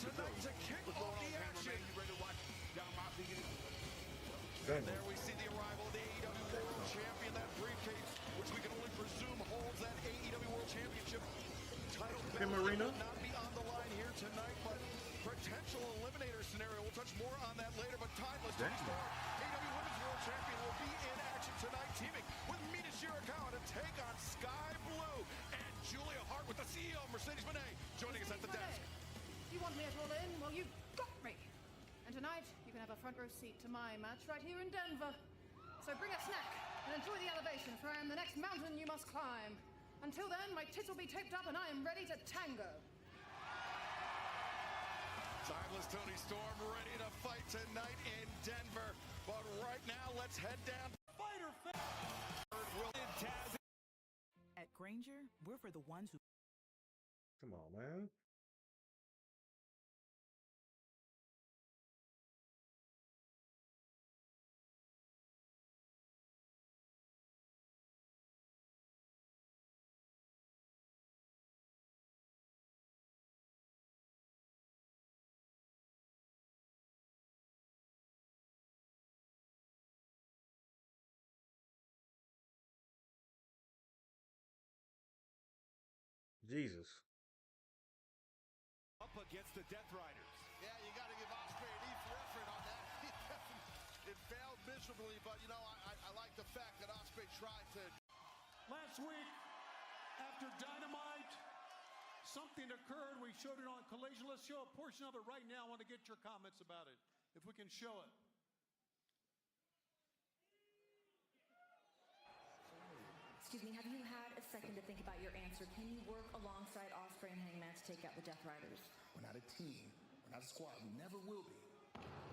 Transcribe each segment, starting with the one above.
tonight to kick off the action. You ready to watch John Moxley get it? And there we see the arrival of the AEW World Champion, that briefcase, which we can only presume holds that AEW World Championship title. Marina will not be on the line here tonight, but potential eliminator scenario. We'll touch more on that later, but timeless. AEW Women's World Champion will be in action tonight, teaming with Mina Shirakawa to take on Sky Blue and Julia Hart with the CEO of Mercedes-Benz joining us at the desk. You want me at all in? Well, you've got me. And tonight, you can have a front row seat to my match right here in Denver. So bring a snack and enjoy the elevation, for I am the next mountain you must climb. Until then, my tits will be taped up and I am ready to tango. Timeless Tony Storm ready to fight tonight in Denver. But right now, let's head down to Fyter Fest. At Grainger, we're for the ones who... Come on, man. Jesus. Up against the Death Riders. Yeah, you got to give Ospreay an E for effort on that. It failed miserably, but you know, I like the fact that Ospreay tried to. Last week, after Dynamite, something occurred. We showed it on Collision. Let's show a portion of it right now. I want to get your comments about it, if we can show it. Excuse me, have you had a second to think about your answer? Can you work alongside Ospreay and Hangman to take out the Death Riders? We're not a team. We're not a squad. We never will be.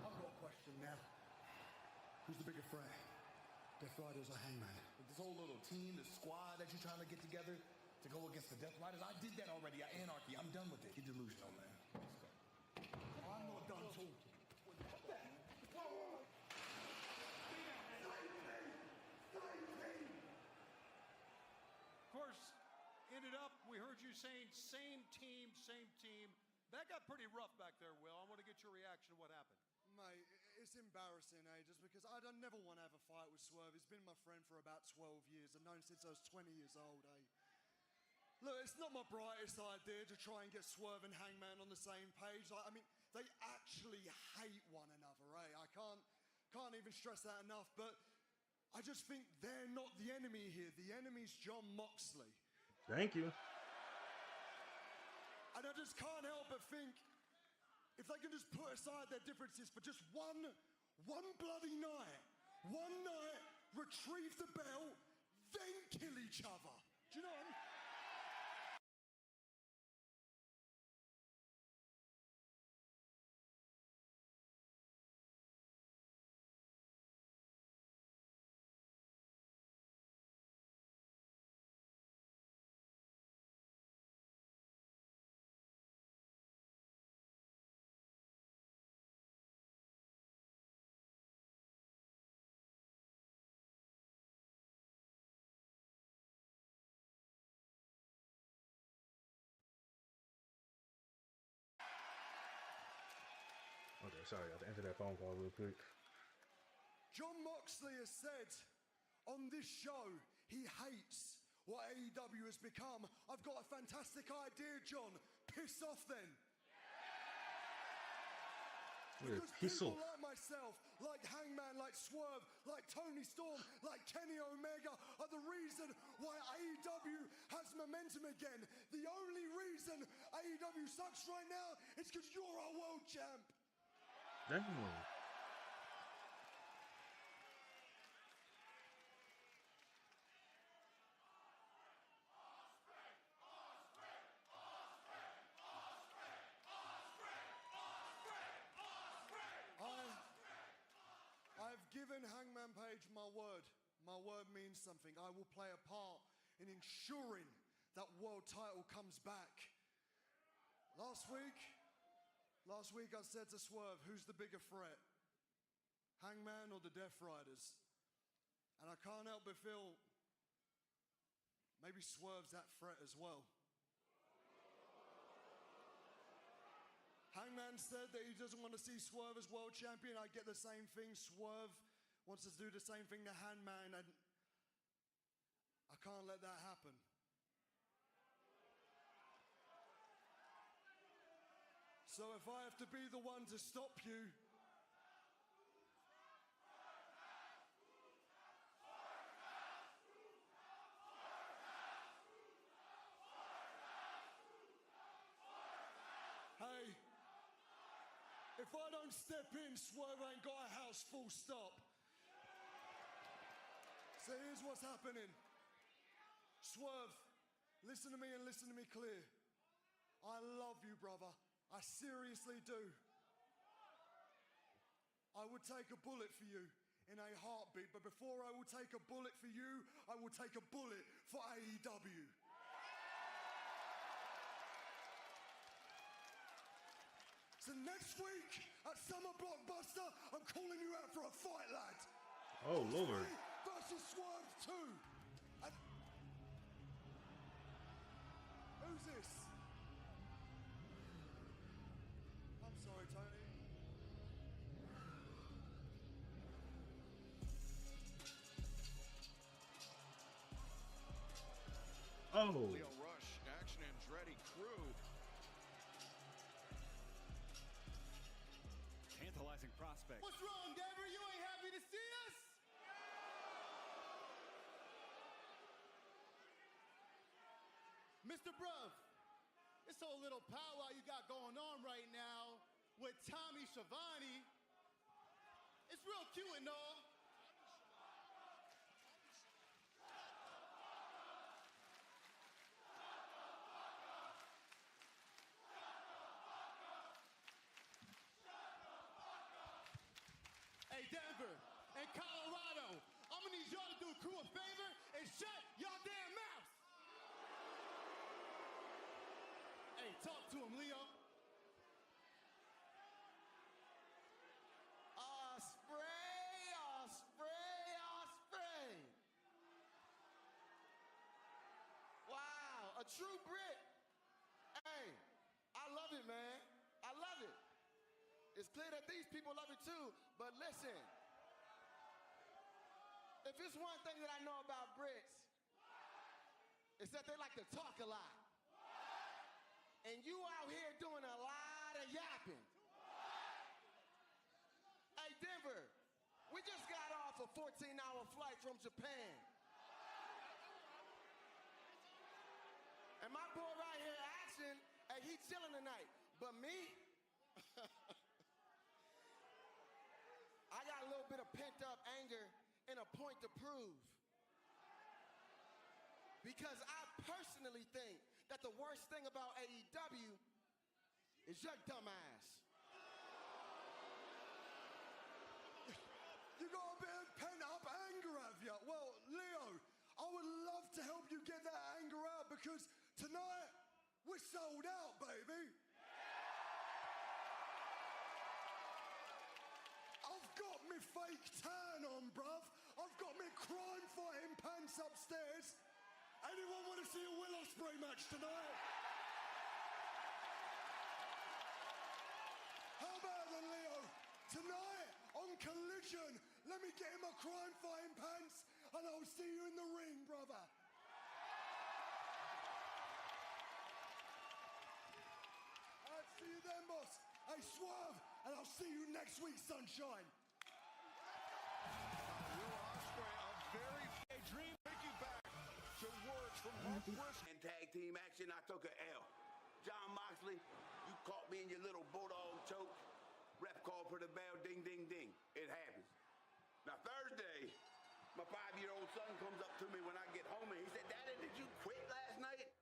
I've got a question now. Who's the bigger threat? Death Riders or Hangman? With this whole little team, this squad that you're trying to get together to go against the Death Riders, I did that already. Anarchy. I'm done with it. You're delusional, man. Let's go. I'm not done talking. Of course, ended up, we heard you saying same team, same team. That got pretty rough back there, Will. I want to get your reaction to what happened. Mate, it's embarrassing, just because I don't never want to have a fight with Swerve. He's been my friend for about 12 years. I've known him since I was 20 years old, Look, it's not my brightest idea to try and get Swerve and Hangman on the same page. I mean, they actually hate one another, I can't even stress that enough, but I just think they're not the enemy here. The enemy's Jon Moxley. Thank you. And I just can't help but think, if they can just put aside their differences for just one bloody night, retrieve the belt, then kill each other. Do you know what I mean? Okay, sorry, I have to answer that phone call real quick. Jon Moxley has said on this show he hates what AEW has become. I've got a fantastic idea, John. Piss off then. Because people like myself, like Hangman, like Swerve, like Tony Storm, like Kenny Omega are the reason why AEW has momentum again. The only reason AEW sucks right now is because you're our world champ. Definitely. I've given Hangman Page my word. My word means something. I will play a part in ensuring that world title comes back. Last week I said to Swerve, who's the bigger threat? Hangman or the Death Riders? And I can't help but feel maybe Swerve's that threat as well. Hangman said that he doesn't want to see Swerve as world champion. I get the same thing. Swerve wants to do the same thing to Hangman, and I can't let that happen. So if I have to be the one to stop you, hey, if I don't step in, Swerve ain't got a house, full stop. So here's what's happening. Swerve, listen to me and listen to me clear. I love you, brother. I seriously do. I would take a bullet for you in a heartbeat, but before I will take a bullet for you, I will take a bullet for AEW. So next week at Summer Blockbuster, I'm calling you out for a fight, lad. Oh, Lord. Versus Swerve 2. And who's this? I'm sorry, Tony. Oh. Leo Rush, Action Andretti crew. Tantalizing prospect. What's wrong, Denver? You ain't happy to see us? Mr. Bruv, this whole little powwow you got going on right now with Tommy Schiavone, it's real cute and all. Hey, Denver and Colorado, I'm gonna need y'all to do a crew a favor and shut y'all damn mouths. Hey, talk to him, Leo. Osprey. Wow, a true Brit. Hey, I love it, man. I love it. It's clear that these people love it too, but listen. If it's one thing that I know about Brits, it's that they like to talk a lot. And you out here doing a lot of yapping. Hey, Denver, we just got off a 14-hour flight from Japan. And my boy right here, Action, hey, he chilling tonight. But me, I got a little bit of pent-up anger and a point to prove. Because I personally think that the worst thing about AEW is your dumb ass. You got a bit of pent-up anger, have you? Well, Leo, I would love to help you get that anger out because tonight, we're sold out, baby. I've got me fake tan on, bruv. I've got me crime-fighting pants upstairs. Anyone want to see a Will Ospreay match tonight? How about then, Leo? Tonight, on Collision, let me get in my crime-fighting pants and I'll see you in the ring, brother. I'll see you then, boss. Hey, Swerve, and I'll see you next week, sunshine. Will Ospreay, a very dream. Take you back to words from Mark Briscoe. And tag team action, I took a L. John Moxley, you caught me in your little bulldog choke. Ref called for the bell, ding, ding, ding. It happens. Now Thursday, my 5-year-old son comes up to me when I get home and he said, Daddy, did you quit last night?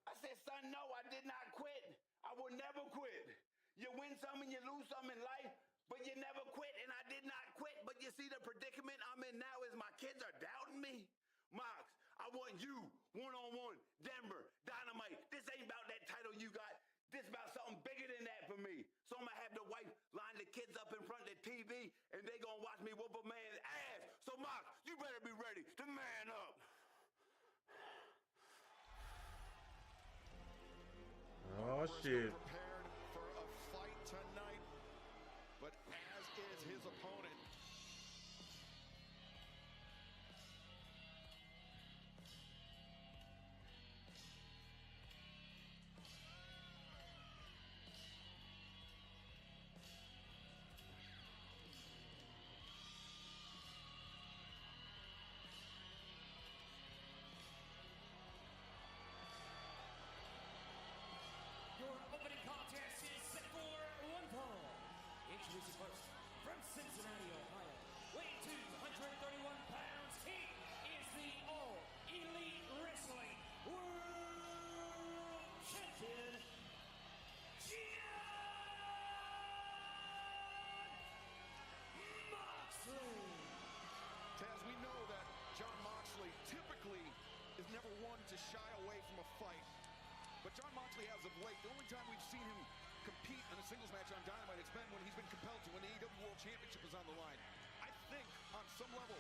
I said, son, no, I did not quit. I will never quit. You win some and you lose some in life, but you never quit, and I did not quit. But you see the predicament I'm in now is my kids are doubting me. Mox, I want you, one-on-one, Denver, Dynamite. This ain't about that title you got. This about something bigger than that for me. So I'm gonna have the wife line the kids up in front of the TV, and they gonna watch me whoop a man's ass. So Mox, you better be ready to man up. Oh shit. Prepared for a fight Introducing first, from Cincinnati, Ohio, weighing 231 pounds, he is the All Elite Wrestling World Champion, Taz, we know that Jon Moxley typically is never one to shy away from a fight. But Jon Moxley has of late, the only time we've seen him compete in a singles match on Dynamite, it's been when he's been compelled to, when the AEW World Championship is on the line. I think, on some level,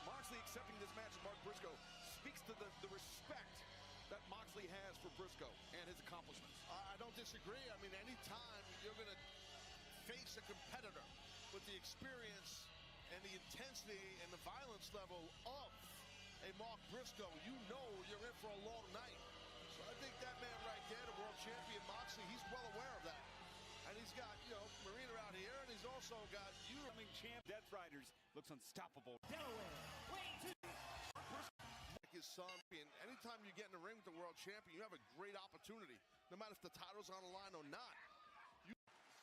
Moxley accepting this match with Mark Briscoe speaks to the respect that Moxley has for Briscoe and his accomplishments. I don't disagree. I mean, anytime you're going to face a competitor with the experience and the intensity and the violence level of a Mark Briscoe, you know you're in for a long night. So I think that man right there, the world champion Moxley, he's well aware of that. And he's got, Marina out here, and he's also got you. Champ Death Riders looks unstoppable. Delaware, weighing 2. His son, and anytime you get in the ring with the world champion, you have a great opportunity, no matter if the title's on the line or not.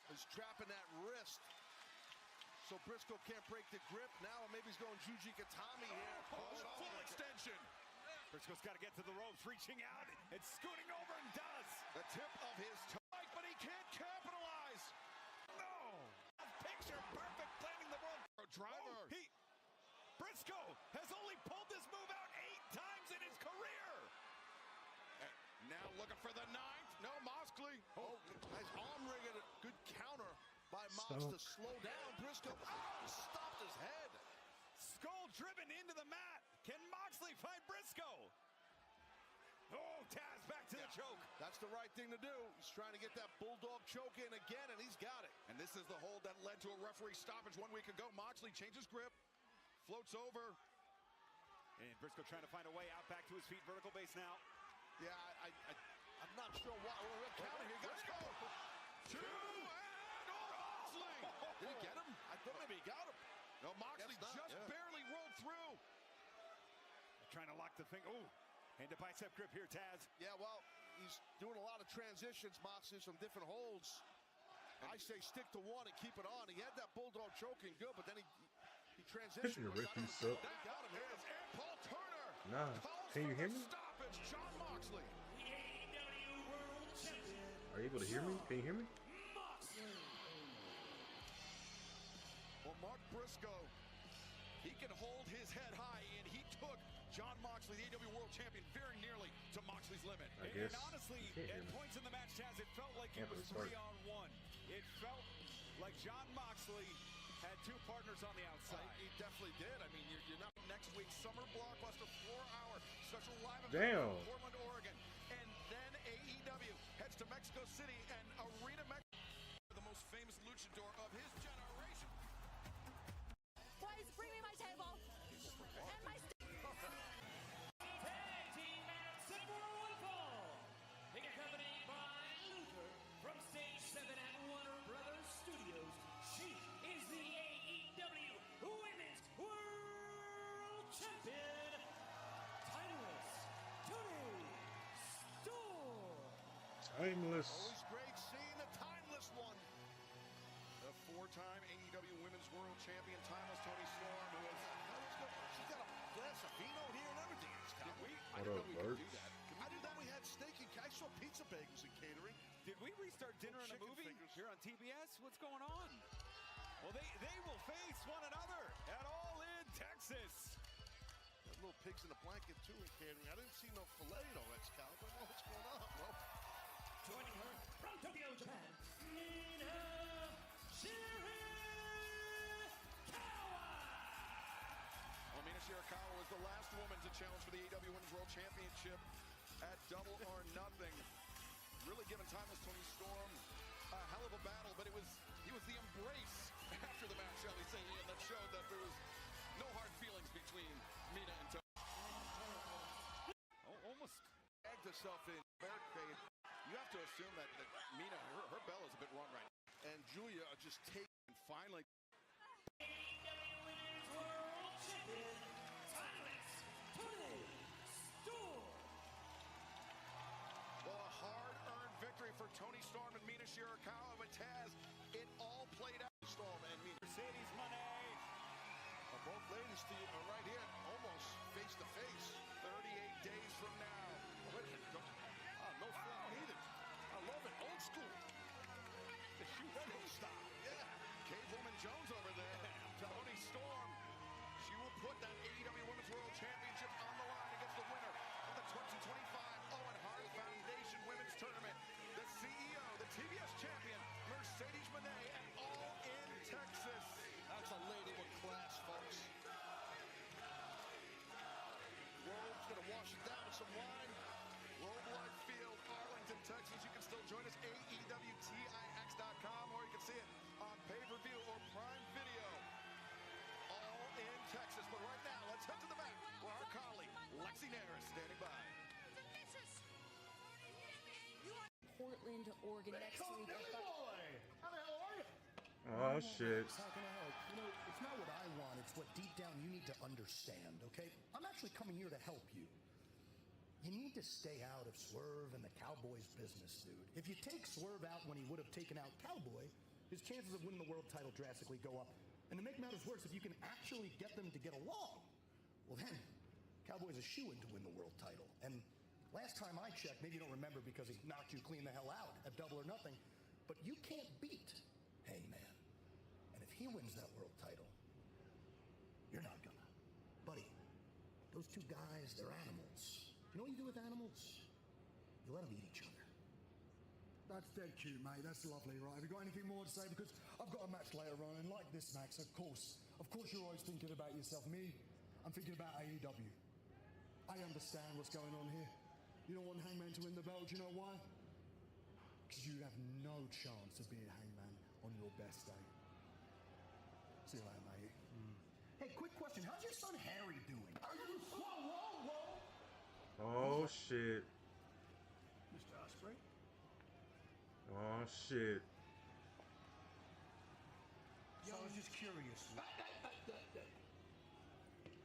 He's trapping that wrist, so Briscoe can't break the grip. Now maybe he's going Juji Katami here. Full extension. Briscoe's got to get to the ropes, reaching out and scooting over, and does. The tip of his toe, but he can't capitalize. No! Picture perfect, planning the world. Driver. Briscoe has only pulled this move out 8 times in his career. Now looking for the 9th. No, Moxley. Oh, nice arm rigging. Good counter by Mox to slow down Briscoe. Oh, stopped his head. Skull driven into the mat. Can Moxley find Briscoe? Oh, Taz back to the choke. That's the right thing to do. He's trying to get that bulldog choke in again, and he's got it. And this is the hold that led to a referee stoppage 1 week ago. Moxley changes grip, floats over. And Briscoe trying to find a way out back to his feet, vertical base now. Yeah, I'm not sure why. We're counting here. Briscoe. 2 and Moxley. Did he get him? I thought maybe he got him. No, Moxley just barely rolled through. Trying to lock the finger. Oh, hand to bicep grip here, Taz. Yeah, well, he's doing a lot of transitions, Moxley, some different holds. I say stick to one and keep it on. He had that bulldog choking good, but then he transitioned. Rip piece up. Got him here. And Paul Turner. Nah. Can you hear me? Stoppage, Jon Moxley. The AEW World Champion. Are you able to hear me? Can you hear me? Well, Mark Briscoe, he can hold his head high, and he took Jon Moxley, the AEW World Champion, very nearly to Moxley's limit. I guess. And honestly, at points in the match, Taz, it felt like it was 3-on-1. It felt like Jon Moxley had 2 partners on the outside. He definitely did. I mean, you're not next week's Summer Blockbuster 4-hour special live event Damn. in Portland, Oregon. And then AEW heads to Mexico City and Arena Mexico, the most famous luchador of his generation. Boys, bring me my table. And my Tag team match at World Fall. Being accompanied by Luther from Stage 7 at Warner Brothers Studios. She is the AEW Women's World Champion, Timeless Toni Storm. Timeless. Always great seeing the timeless one. The 4-time AEW Women's World Champion, Timeless Toni Storm, who is... She's got a glass of vino here and everything. I didn't know we could do that. I didn't know we had steak and I saw pizza bagels and catering. Did we restart dinner and a movie here on TBS? What's going on? Well, they will face one another at All In Texas. Got little pigs in a blanket too in catering. I didn't see no filet though, Excalibur. I don't know what's going on. Well, Joining her from Tokyo, Japan, Mina Shirakawa. Well, Mina Shirakawa was the last woman to challenge for the AEW Women's World Championship at Double or Nothing. Really giving Timeless Toni Storm a hell of a battle, but he was the embrace after the match, shall we say, Ian, that showed that there was no hard feelings between Mina and Toni. Almost Tagged herself in barricade. You have to assume that Mina, her bell is a bit run right now. and Julia are just taking finally. AEW Women's World Champion, Timeless Toni Storm. Well, a hard-earned victory for Toni Storm and Mina Shirakawa, but Taz, it all played out. used to right here, almost face to face. 38 days from now. Wait a minute. No flaw needed. I love it. Old school. The shoot style. Yeah. Cavewoman Jones over there. Tony Storm. She will put that AEW Women's World Championship on the line against the winner of the 2025 Owen Hart Foundation Women's Tournament. The CEO, the TBS champion, Mercedes Moné, and All in Texas. That's a lady with class, folks. World's going to wash it down with some wine. Globe Life Field, Arlington, Texas. You can still join us, AEWTIX.com, or you can see it on pay-per-view or Prime Video. All in Texas. But right now, let's head to the back where our colleague, Lexi Naris, standing by. Portland, Oregon next week. How the hell are you? Oh shit. How can I help? You know, it's not what I want, it's what deep down you need to understand, okay? I'm actually coming here to help you. You need to stay out of Swerve and the Cowboys business, dude. If you take Swerve out when he would have taken out Cowboy, his chances of winning the world title drastically go up. And to make matters worse, if you can actually get them to get along, well then, Cowboy's a shoo-in to win the world title. And last time I checked, maybe you don't remember because he knocked you clean the hell out at Double or Nothing, but you can't beat Hangman. And if he wins that world title, you're not gonna. Buddy, those two guys, they're animals. You know what you do with animals? You let them eat each other. That's dead cute, mate. That's lovely, right? Have you got anything more to say? Because I've got a match later on, and like this, Max, of course you're always thinking about yourself. Me, I'm thinking about AEW. I understand what's going on here. You don't want Hangman to win the belt. Do you know why? Because you have no chance of being Hangman on your best day. See you later, mate. Hey, quick question. How's your son Harry doing? Whoa. Oh shit. Mr. Ospreay? Oh shit. So I was just curious.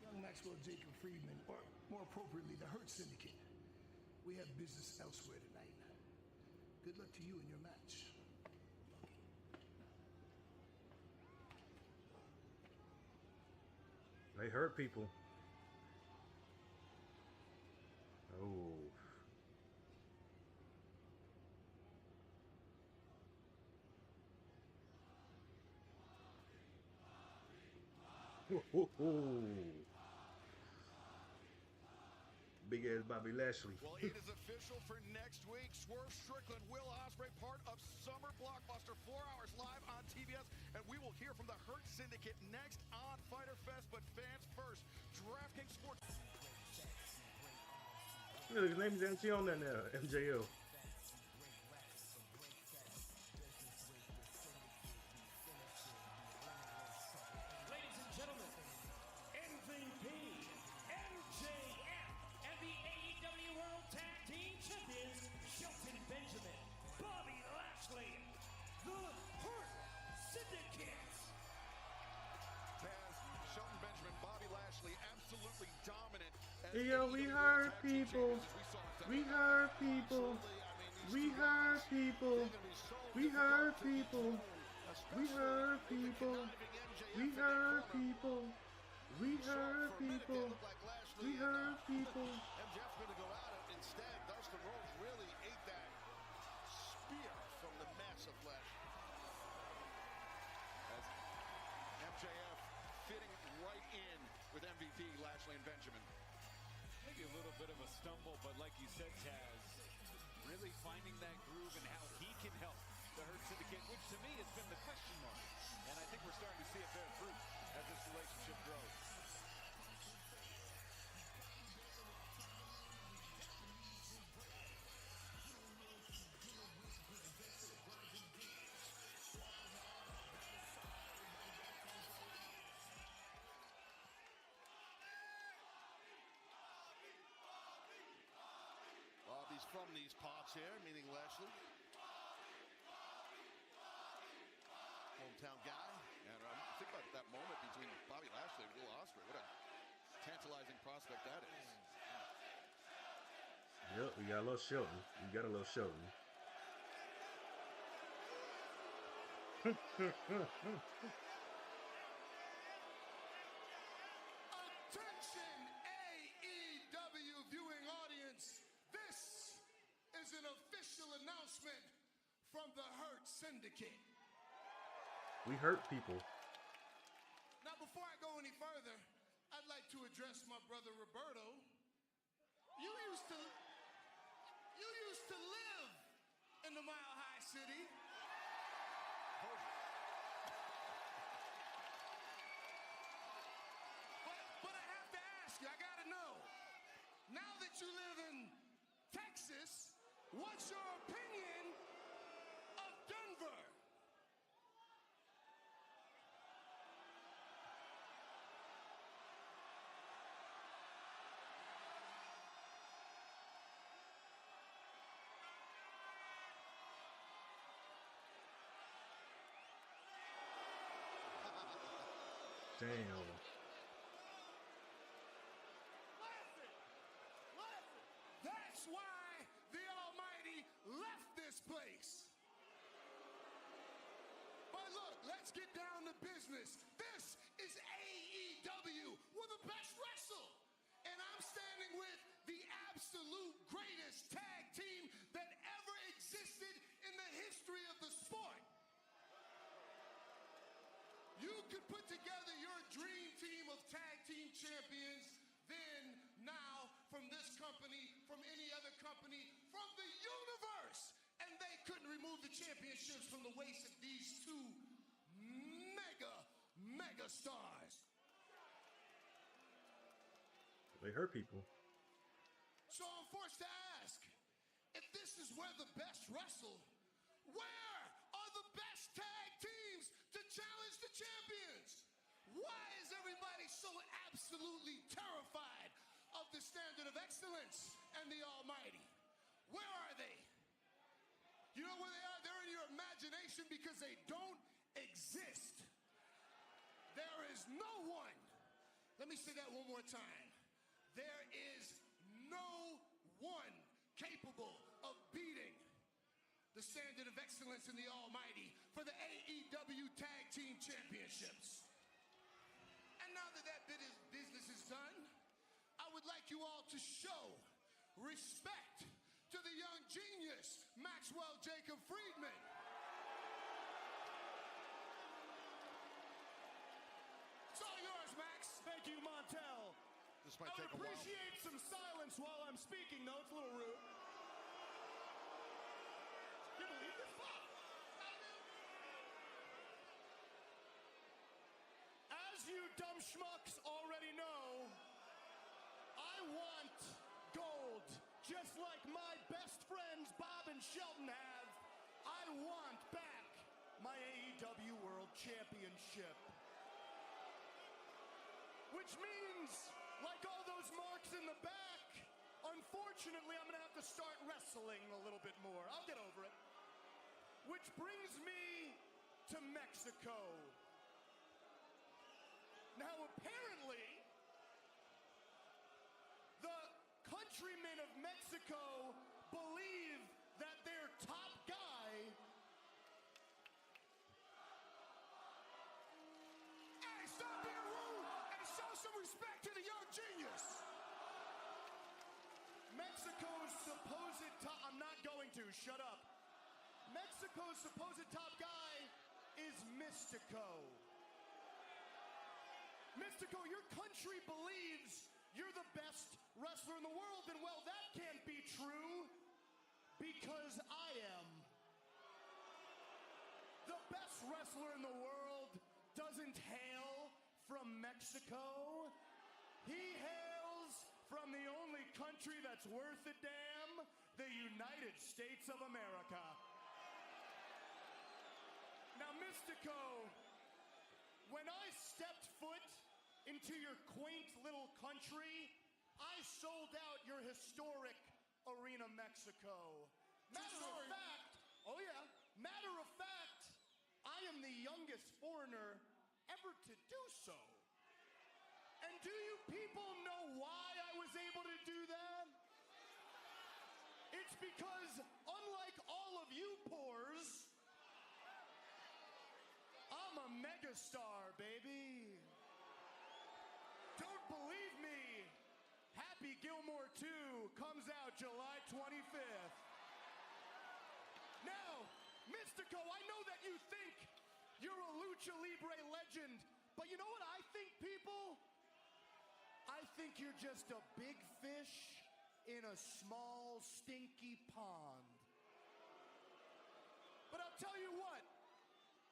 Young Maxwell Jacob Friedman, or more appropriately, the Hurt Syndicate. We have business elsewhere tonight. Good luck to you in your match. They hurt people. Oh. Big ass Bobby Lashley. Well, it is official for next week. Swerve Strickland, Will Ospreay, part of Summer Blockbuster, 4 hours live on TBS. And we will hear from the Hurt Syndicate next on Fyter Fest. But fans first, DraftKings Sports. His name is MC on that now, MJO. Ladies and gentlemen, MVP, MJF, and the AEW World Tag Team Champions, Shelton Benjamin, Bobby Lashley, the Hurt Syndicate. Taz, Shelton Benjamin, Bobby Lashley, absolutely dominant. Yo, we hurt people. We hurt people. We hurt people. We hurt people. We hurt people. We hurt people. We hurt people. We hurt people. MJF's going to go out and instead Dustin Rhodes really ate that spear from the massive Lashley. As MJF fitting right in with MVP, Lashley and Benjamin. Maybe a little bit of a stumble, but like you said, Taz, really finding that groove and how he can help the Hurt Syndicate, which to me has been the question mark. And I think we're starting to see it bear fruit as this relationship grows. Bobby's from these parts here, meaning Lashley. Hometown guy. And think about that moment between Bobby Lashley and Will Ospreay. What a tantalizing prospect that is. Yep, we got a little Shelton. We got a little Shelton. announcement from the Hurt Syndicate. We hurt people. Now, before I go any further, I'd like to address my brother Roberto. You used to live in the Mile High City. But I have to ask you, I gotta know. Now that you live in Texas, what's your opinion of Denver? Damn. That's why the Almighty left this place. But look, let's get down to business. This is AEW. We're the best wrestle. And I'm standing with the absolute greatest tag team that ever existed in the history of the sport. You could put together your dream team of tag team champions then, now, from this company, from any other company, from the universe. And they couldn't remove the championships from the waist of these two mega stars. They hurt people. So I'm forced to ask, if this is where the best wrestle, where are the best tag teams to challenge the champions? Why is everybody so absolutely terrified of the standard of excellence and the Almighty? Where are they? You know where they are? They're in your imagination because they don't exist. There is no one. Let me say that one more time. There is no one capable of beating the standard of excellence in the Almighty for the AEW Tag Team Championships. And now that business is done, I would like you all to show respect to the young genius, Maxwell Jacob Friedman. It's all yours, Max. Thank you, Montel. This might I take would a while. appreciate some silence while I'm speaking, though. It's a little rude. Can you believe this? Fuck. As you dumb schmucks already know, I want gold, just like my best friends Bob and Shelton have. I want back my AEW World Championship. Which means, like all those marks in the back, unfortunately, I'm going to have to start wrestling a little bit more. I'll get over it. Which brings me to Mexico. Now, apparently, the countrymen of Mexico believe that their top guy... Hey, stop being rude and show some respect to the young genius. Mexico's supposed top... I'm not going to. Shut up. Mexico's supposed top guy is Mystico. Mystico, your country believes you're the best wrestler in the world, and well, that can't be true because I am. The best wrestler in the world doesn't hail from Mexico. He hails from the only country that's worth a damn, the United States of America. Now, Mystico, when I stepped foot into your quaint little country, I sold out your historic Arena Mexico. Matter of fact, I am the youngest foreigner ever to do so. And do you people know why I was able to do that? It's because, unlike all of you poors, I'm a megastar, baby. Don't believe me? Happy Gilmore 2 comes out July 25th. Now, Mystico, I know that you think you're a Lucha Libre legend, but you know what I think, people? I think you're just a big fish in a small, stinky pond. But I'll tell you what,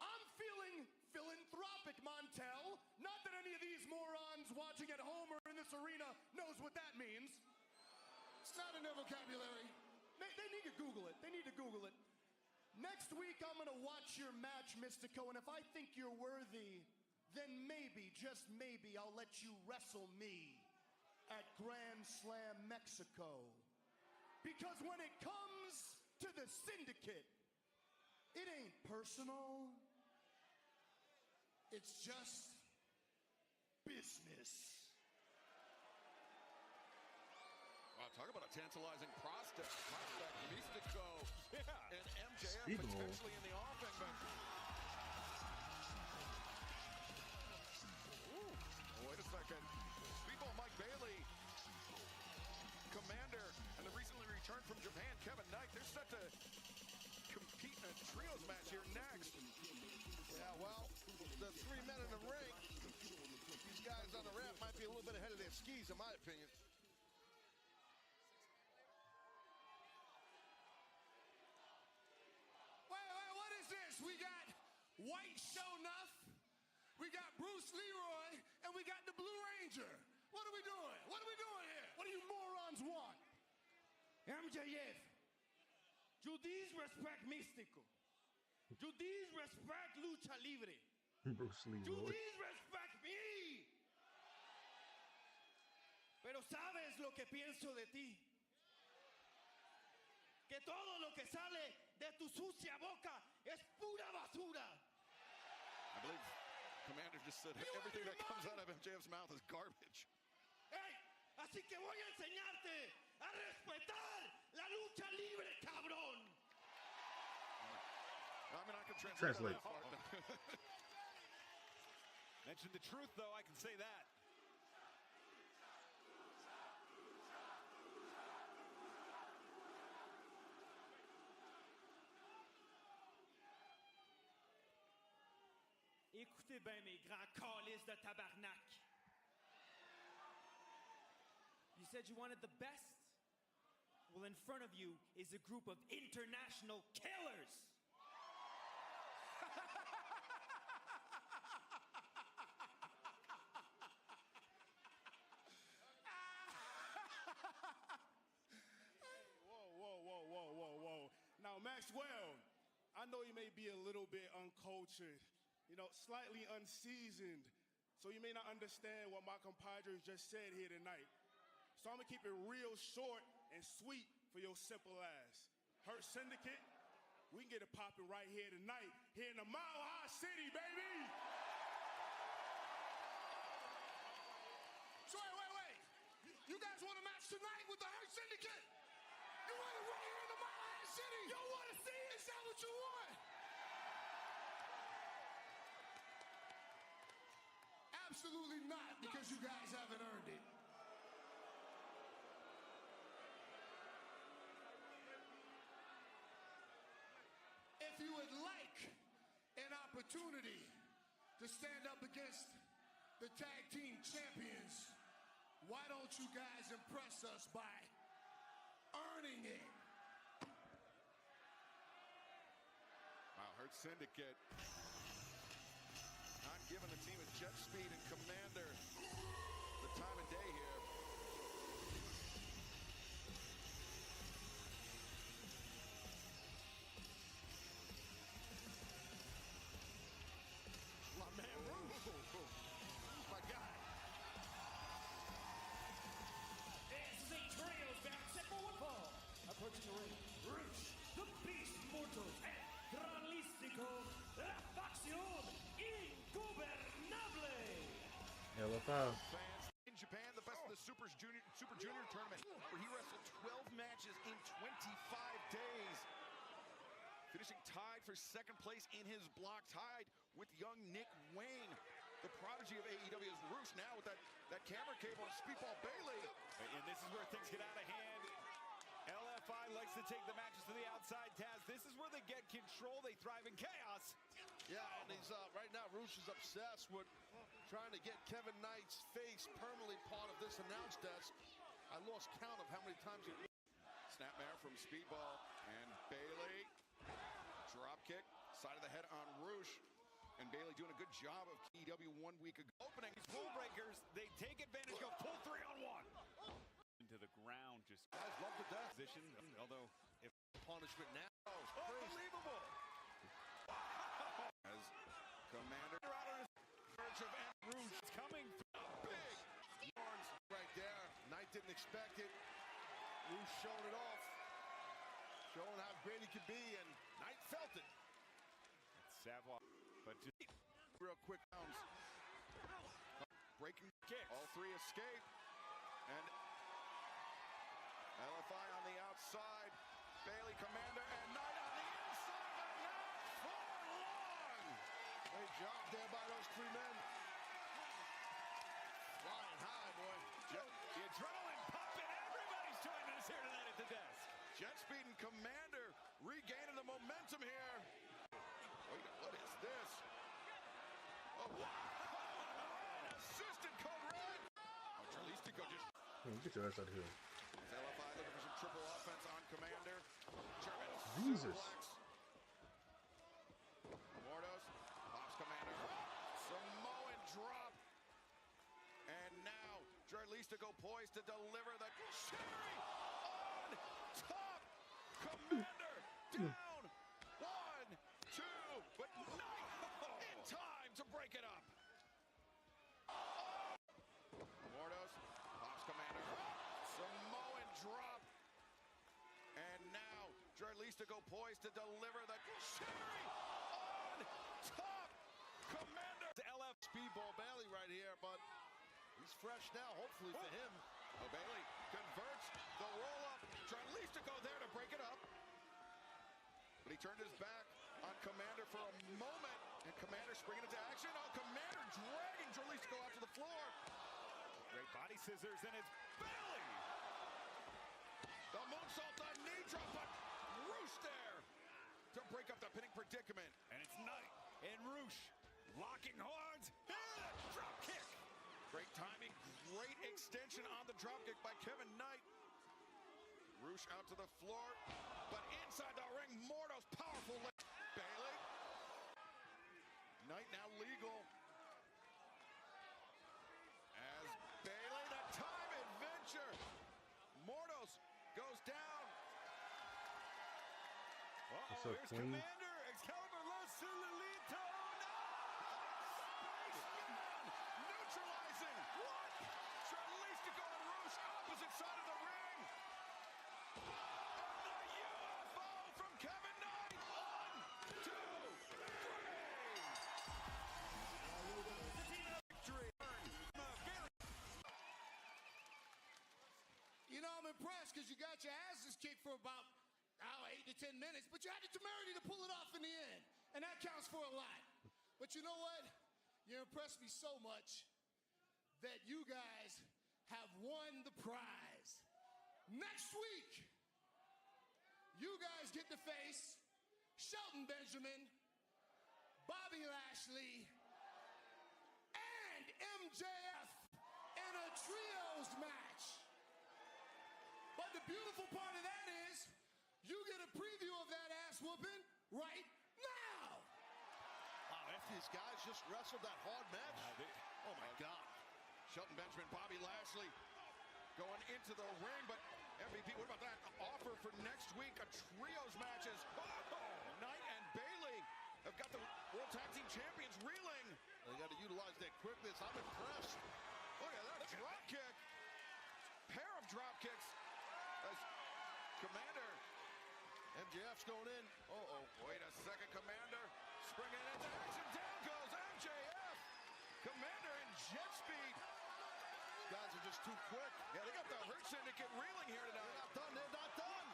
I'm feeling philanthropic, Montel. Not that any of these morons watching at home or in this arena knows what that means. It's not in their vocabulary. They need to Google it. They need to Google it. Next week, I'm going to watch your match, Mystico, and if I think you're worthy, then maybe, just maybe, I'll let you wrestle me at Grand Slam Mexico. Because when it comes to the Syndicate, it ain't personal. It's just business. Wow, talk about a tantalizing prospect. Mystico. Yeah. And MJF Speedball. potentially in the offing, but... Ooh, wait a second. Speedball Mike Bailey. Commander, and the recently returned from Japan, Kevin Knight. They're set to compete in a trios match here next. Yeah, well, the three men in the ring, these guys on the ramp might be a little bit ahead of their skis, in my opinion. Wait, what is this? We got White Sho'nuff, we got Bruce Leroy, and we got the Blue Ranger. What are we doing? What are we doing here? What do you morons want? MJF, you disrespect Mystico. You disrespect Lucha Libre. Bruce You Leroy. disrespect me. Pero sabes lo que pienso de ti. Que todo lo que sale de tu sucia boca es pura basura. I believe Commander just said everything that comes out of MJF's mouth is garbage. Hey, así que voy a enseñarte a respetar la lucha libre, cabrón. I mean, I can translate. Mention the truth, though, I can say that. Écoutez bien, mes grands calices de tabarnak. You said you wanted the best? Well, in front of you is a group of international killers. Whoa. Now, Maxwell, I know you may be a little bit uncultured, slightly unseasoned, so you may not understand what my compadres just said here tonight. So I'm gonna keep it real short and sweet for your simple ass. Hurt Syndicate, we can get it popping right here tonight, here in the Mile High City, baby! So wait. You guys want a match tonight with the Hurt Syndicate? You want it right here in the Mile High City? You want to see it? Is that what you want? Absolutely not, because you guys haven't earned it. If you would like an opportunity to stand up against the tag team champions, why don't you guys impress us by earning it? Wow, Hurt Syndicate not giving the team at Jet Speed and Commander the time of day here. My man, Bruce. My guy. This is a trios match set for one fall. Approaching the ring, Rush, the Beast Mortals, and Gran Lístico, la facción ingobernable. Hella foul. Fans in Japan, the best of the Super Junior tournament, where he wrestled 12 matches in 25 days. Finishing tied for second place in his block, tied with young Nick Wayne. The prodigy of AEW is Rush now with that camera cable and Speedball Bailey. And this is where things get out of hand. LFI likes to to take the matches to the outside, Taz. This is where they get control. They thrive in chaos. Yeah, and he's right now, Roosh is obsessed with trying to get Kevin Knight's face permanently part of this announce desk. I lost count of how many times he... Snapmare from Speedball and Bailey. Drop kick, side of the head on Roosh. And Bailey doing a good job of AEW 1 week ago. Opening rule breakers, they take advantage, go full 3-on-1. Into the ground, just guys love the death position. Although, if punishment now, unbelievable. As Commander out on his verge of Roosh, it's coming big horns right there. Knight didn't expect it. Roosh showing it off, showing how great he could be, and Knight felt it. Savoy, but just real quick rounds. Breaking kicks. All three escape. And LFI on the outside. Bailey, Commander, and Knight on the inside, but not for long. Great job there by those three men. Flying high, boy. The adrenaline pumping. Everybody's joining us here tonight at the desk. Jet Speed and Commander regaining the momentum here. Wait, what is this? Oh, wow! Assistant code red. Oh, Charlistico just... Get your ass out of here. LFI looking for some triple offense on Commander. German Jesus. suplex. Mordos pops Commander. Samoan drop. And now Charlistico poised to deliver the cherry on top. Commander down. 1, 2, but Knight in time to break it up. Mordos pops Commander. Samoan drop. And now Charlistico poised to deliver the cherry on top. Commander to LF Speedball Bailey right here, but he's fresh now, hopefully for him. Oh, Bailey converts the roll-up. Charlistico there to break it up. But he turned his back on Commander for a moment. And Commander springing into action. Oh, Commander dragging Charlistico out to the floor. Great body scissors, and it's Bailey. The moonsault, the knee drop, but Roosh there to break up the pinning predicament. And it's Knight and Roosh locking horns. Drop kick. Great timing, great extension on the dropkick by Kevin Knight. Roosh out to the floor, but inside the ring, Mordos powerful lift. Bailey. Knight now legal. As Bailey, the time adventure. Mordos goes down. What's up, here's Queen? Commander, Excalibur Los Silulito. Neutralizing. What? Charlistico and Roosh opposite side of the ring. And the UFO from Kevin Knight. 1, 2, 3. You know, I'm impressed because you got your asses kicked for about 8 to 10 minutes, but you had the temerity to pull it off in the end, and that counts for a lot. But you know what? You impressed me so much that you guys have won the prize. Next week, you guys get to face Shelton Benjamin, Bobby Lashley, and MJF in a trios match. But the beautiful part of that is you get a preview of that ass whooping right now. Wow, after these guys just wrestled that hard match. Oh my God. Shelton Benjamin, Bobby Lashley going into the ring, but MVP, what about that offer for next week? A trios matches. Knight and Bailey have got the World Tag Team Champions reeling. They got to utilize their quickness. I'm impressed. Look at that drop kick. Pair of drop kicks as Commander. MJF's going in. Uh-oh. Wait a second, Commander. Springing into action. Down goes MJF. Commander in jet speed. Guys are just too quick. Yeah, they got the Hurt Syndicate reeling here tonight. They're not done. They're not done.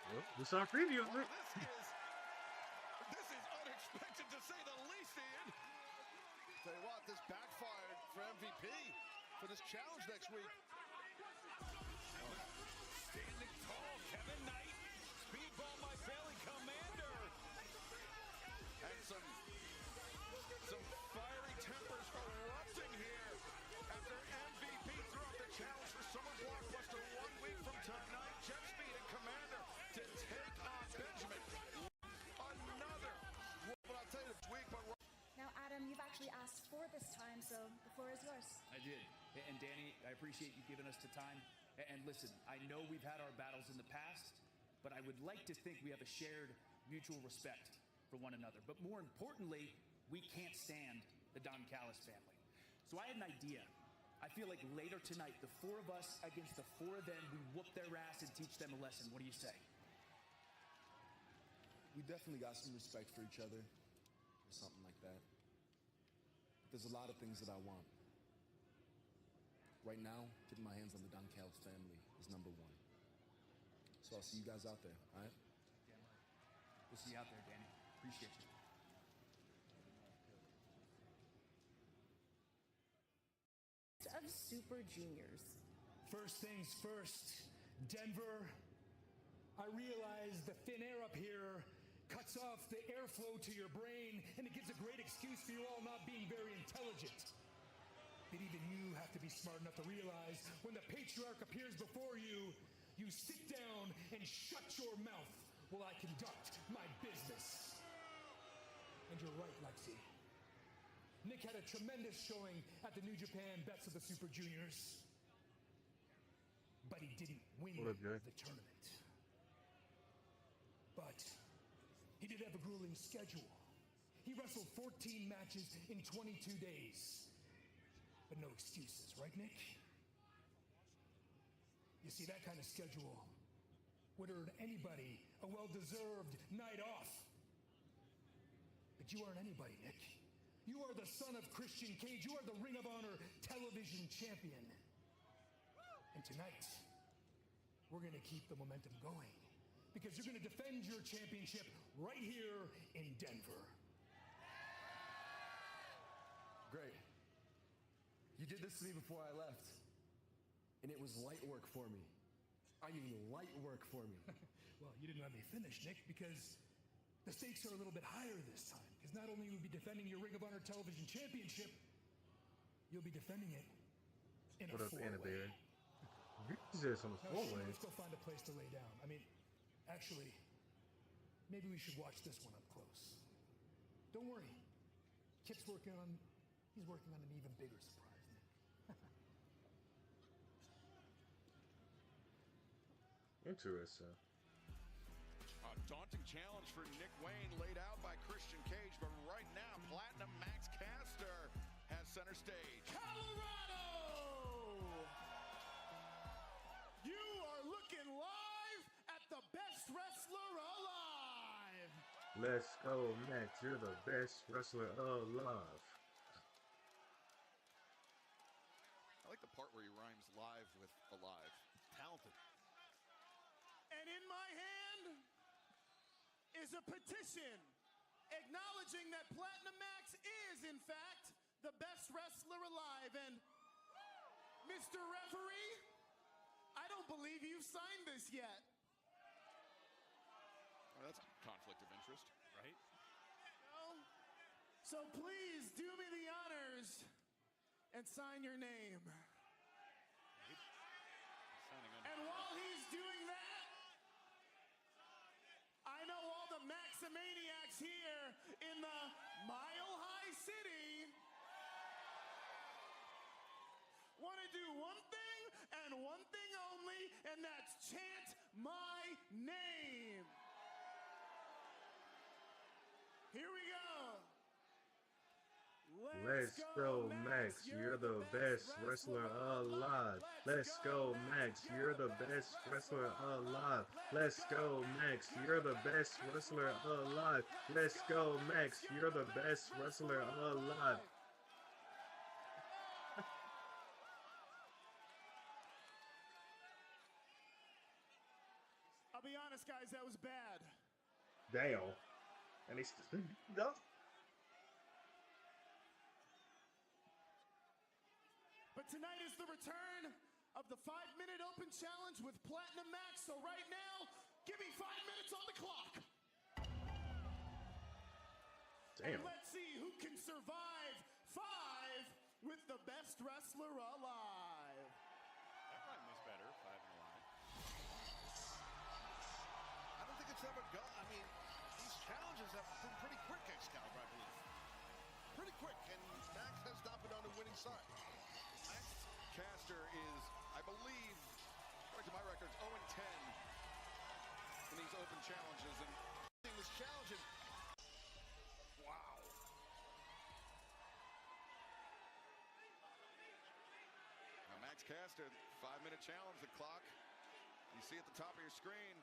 Well, this is our preview. Well, this is unexpected to say the least, Ian. Tell you what, this backfired for MVP for this challenge next week. Standing tall, Kevin Knight. Speedball my belly commander. And some fiery tempers erupting here after MVP threw out the challenge for Summer Blockbuster 1 week from tonight. Jet Speed and Commander to take on Benjamin. Another. Well, I'll tell you this week, but Now, Adam, you've actually asked for this time, so the floor is yours. I did. And Danny, I appreciate you giving us the time. And listen, I know we've had our battles in the past, but I would like to think we have a shared mutual respect for one another. But more importantly, we can't stand the Don Callis family. So I had an idea. I feel like later tonight, the four of us against the four of them, we whoop their ass and teach them a lesson. What do you say? We definitely got some respect for each other, or something like that. But there's a lot of things that I want. Right now, getting my hands on the Don Callis family is number one. So I'll see you guys out there, all right? We'll see you out there, Danny. Appreciate you. Of Super Juniors. First things first, Denver. I realize the thin air up here cuts off the airflow to your brain, and it gives a great excuse for you all not being very intelligent. But even you have to be smart enough to realize when the patriarch appears before you, you sit down and shut your mouth while I conduct my business. And you're right, Lexi. Nick had a tremendous showing at the New Japan Best of the Super Juniors, but he didn't win the tournament. But he did have a grueling schedule. He wrestled 14 matches in 22 days. But no excuses, right, Nick? You see, that kind of schedule would earn anybody a well-deserved night off. But you aren't anybody, Nick. You are the son of Christian Cage. You are the Ring of Honor television champion. And tonight, we're going to keep the momentum going because you're going to defend your championship right here in Denver. Great. You did this to me before I left, and it was light work for me. I mean, light work for me. Well, you didn't let me finish, Nick, because the stakes are a little bit higher this time. Because not only will you be defending your Ring of Honor television championship, you'll be defending it in a four-way. Let's go find a place to lay down. I mean, actually, maybe we should watch this one up close. Don't worry. Kip's working on an even bigger surprise, Nick. Interesting. A daunting challenge for Nick Wayne laid out by Christian Cage, but right now, Platinum Max Caster has center stage. Colorado! You are looking live at the best wrestler alive! Let's go, Max. You're the best wrestler alive. I like the part where he rhymes live with alive. Talented. And in my hand is a petition acknowledging that Platinum Max is, in fact, the best wrestler alive. And Mr. Referee, I don't believe you've signed this yet. Well, that's a conflict of interest, right? No. So please do me the honors and sign your name. And while he's doing that, I know all the Maximaniacs here in the Mile High City want to do one thing and one thing only, and that's chant my name. Here we go. Let's go, Max. You're the best wrestler alive. Let's go, Max. You're the best wrestler alive. Let's go, Max. You're the best wrestler alive. Let's go, Max. You're the best wrestler alive. I'll be honest, guys, that was bad. Damn. And he's no. But tonight is the return of the 5-minute open challenge with Platinum Max. So right now, give me 5 minutes on the clock. Damn. And let's see who can survive 5 with the best wrestler alive. That rhyme was better, 5 in a line. I don't think it's ever gone. I mean, these challenges have been pretty quick, Excalibur, I believe. Pretty quick, and Max has not been on the winning side. Max Caster is, I believe, according to my records, 0-10 in these open challenges. And he was challenging. Wow. Now Max Caster, 5-minute challenge, the clock. You see at the top of your screen.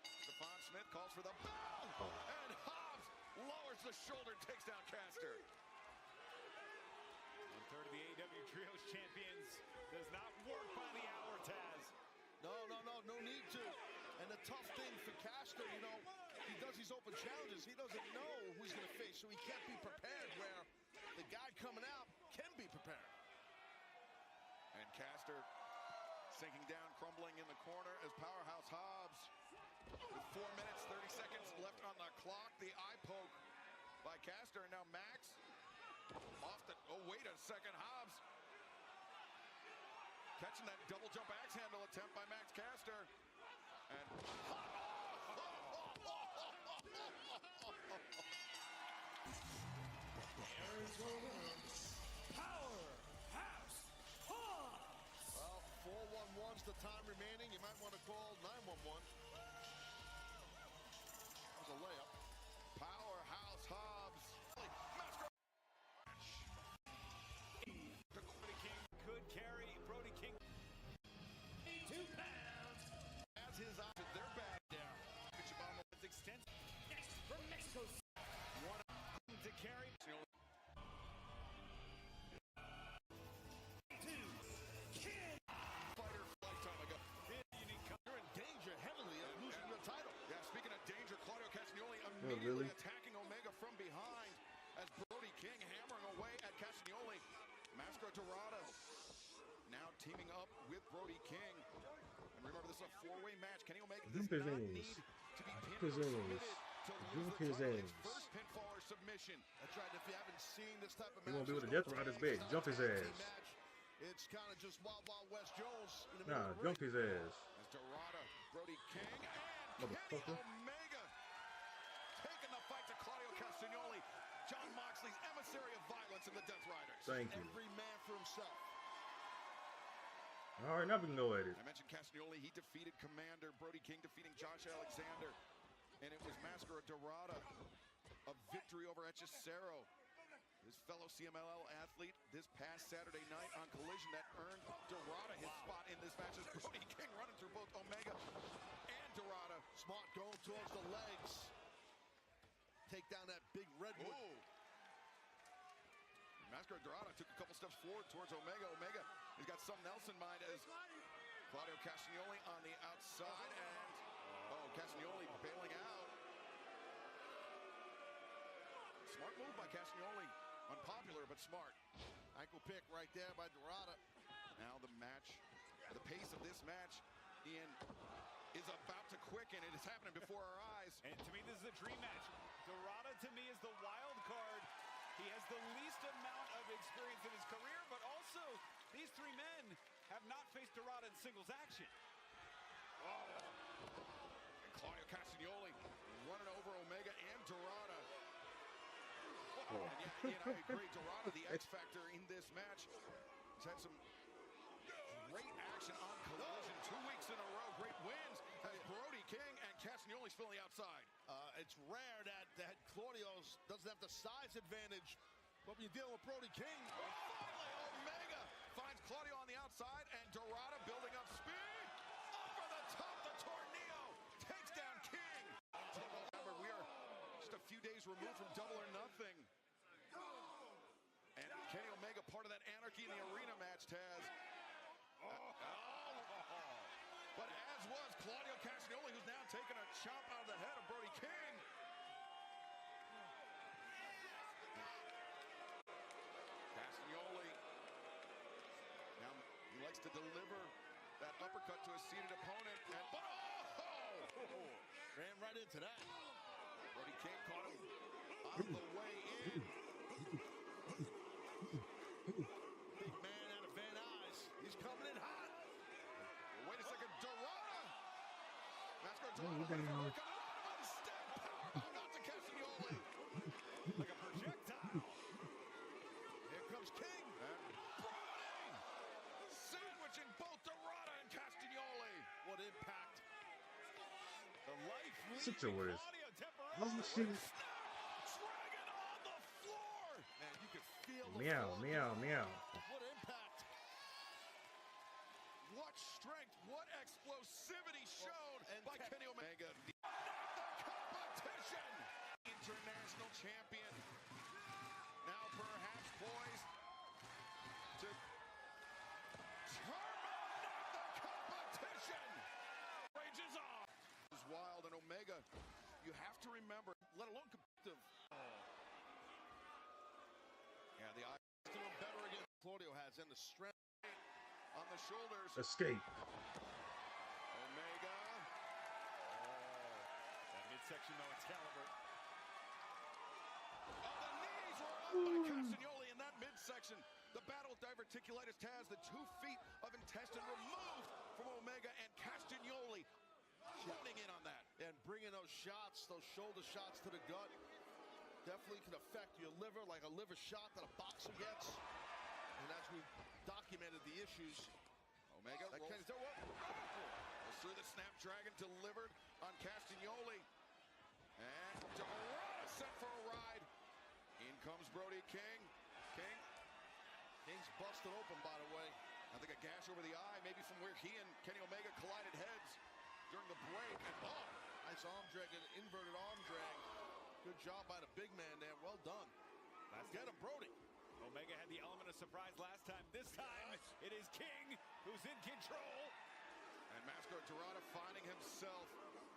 Stephon Smith calls for the bell. And Hobbs lowers the shoulder, takes down Caster. One-third of the AEW Trios champions does not work by the hour, Taz. No need to. And the tough thing for Caster, you know, he does these open challenges. He doesn't know who he's going to face, so he can't be prepared, where the guy coming out can be prepared. And Caster sinking down, crumbling in the corner as Powerhouse Hobbs, with 4 minutes, 30 seconds left on the clock. The eye poke by Caster, and now Max off the, oh wait a second, Hobbs catching that double jump axe handle attempt by Max Caster. And Powerhouse Hobbs. Well, 411's the time remaining. You might want to call 911. That was a layup. Powerhouse Hobbs. The Brody King could carry Brody King. 2 pounds. As his options, they're back down. It's extensive. Next from Mexico. One to carry. 2. Kid. Fighter lifetime ago. You're in danger heavily of losing your title. Yeah, speaking of danger, Claudio Castagnoli really? immediately attacking Omega from behind as Brody King hammering away at Castagnoli. Mascara Dorada now teaming up with Brody King. And remember, this is a 4-way match. Kenny Omega does not need to be pinned or submitted to lose the title. His first pinfall or submission. That's right. If you haven't seen this type of He match, won't be with the Death Rider's bed. Jump his ass. It's kind of just Wild Wild West Jones in the Nah, middle of jump the ring. his ass. As Dorada, Brody King, and Kenny Motherfucker. Omega taking the fight to Claudio Castagnoli, Jon Moxley's emissary of violence in the Death Riders. Thank you. Every man for himself. All right, now we can go at it. I mentioned Castagnoli. He defeated Commander. Brody King defeating Josh Alexander. And it was Mascara Dorada, a victory over Hechicero, his fellow CMLL athlete, this past Saturday night on Collision that earned Dorada his spot in this match as Brody King running through both Omega and Dorada. Smart going towards the legs. Take down that big redwood. Ooh. Mascara Dorada took a couple steps forward towards Omega. Omega, he's got something else in mind as Claudio Castagnoli on the outside, and Castagnoli bailing out. Smart move by Castagnoli. Unpopular, but smart. Ankle pick right there by Dorada. Now the match, the pace of this match, Ian, is about to quicken. It is happening before our eyes. And to me, this is a dream match. Dorada, to me, is the wild card. He has the least amount of experience in his career, but also these 3 men have not faced Dorada in singles action. And Claudio Castagnoli running over Omega and Dorada. And yeah, Ian, I agree. Dorada, the X factor in this match, has had some great action on Collision. 2 weeks in a row, great wins as Brody King and Castagnoli's filling outside. It's rare that Claudio doesn't have the size advantage, but when you're dealing with Brody King. Finally, Omega finds Claudio on the outside, and Dorada building up speed. Over the top, the Tornado takes down King. Until November, we are just a few days removed from Double or Nothing. And Kenny Omega, part of that Anarchy in the Arena match, Taz. But as was Claudio Castagnoli, who's now taking a chop out of the head of Brody King. Castagnoli. Now he likes to deliver that uppercut to a seated opponent. And ran right into that. Brody King caught him on the way in. Big man out of Van Nuys. He's coming in hot. Wait a second, Dorada. Mascara Oh, Dorada. One step. Powerbomb out to Castagnoli. Like a projectile. Here comes King. And Brody sandwiching both Dorada and Castagnoli. What impact. The life Such a waste. Dragon on the floor. Man, you can feel the Meow, floor. meow, meow. What impact. What strength, what explosivity shown by Kenny Omega. The competition. International champion. Now perhaps poised to terminate the competition. Rages on. Is wild, and Omega, you have to remember, let alone competitive. Yeah, the eyes to him better again. Claudio has in the strength on the shoulders. Escape. Omega. That midsection, though, Excalibur. Oh, the knees were up by Castagnoli in that midsection. The battle with diverticulitis has the 2 feet of intestine removed from Omega, and Castagnoli honing in on that. And bringing those shots, those shoulder shots to the gut, definitely can affect your liver, like a liver shot that a boxer gets. And as we documented the issues, Omega rolls through the Snapdragon, delivered on Castagnoli. And Dorada set for a ride. In comes Brody King. King's busted open, by the way. I think a gash over the eye, maybe from where he and Kenny Omega collided heads during the break. And nice arm drag, an inverted arm drag. Good job by the big man there. Well done. Let's get him, Brody. Omega had the element of surprise last time. This time, it is King who's in control. And Mascara Dorada finding himself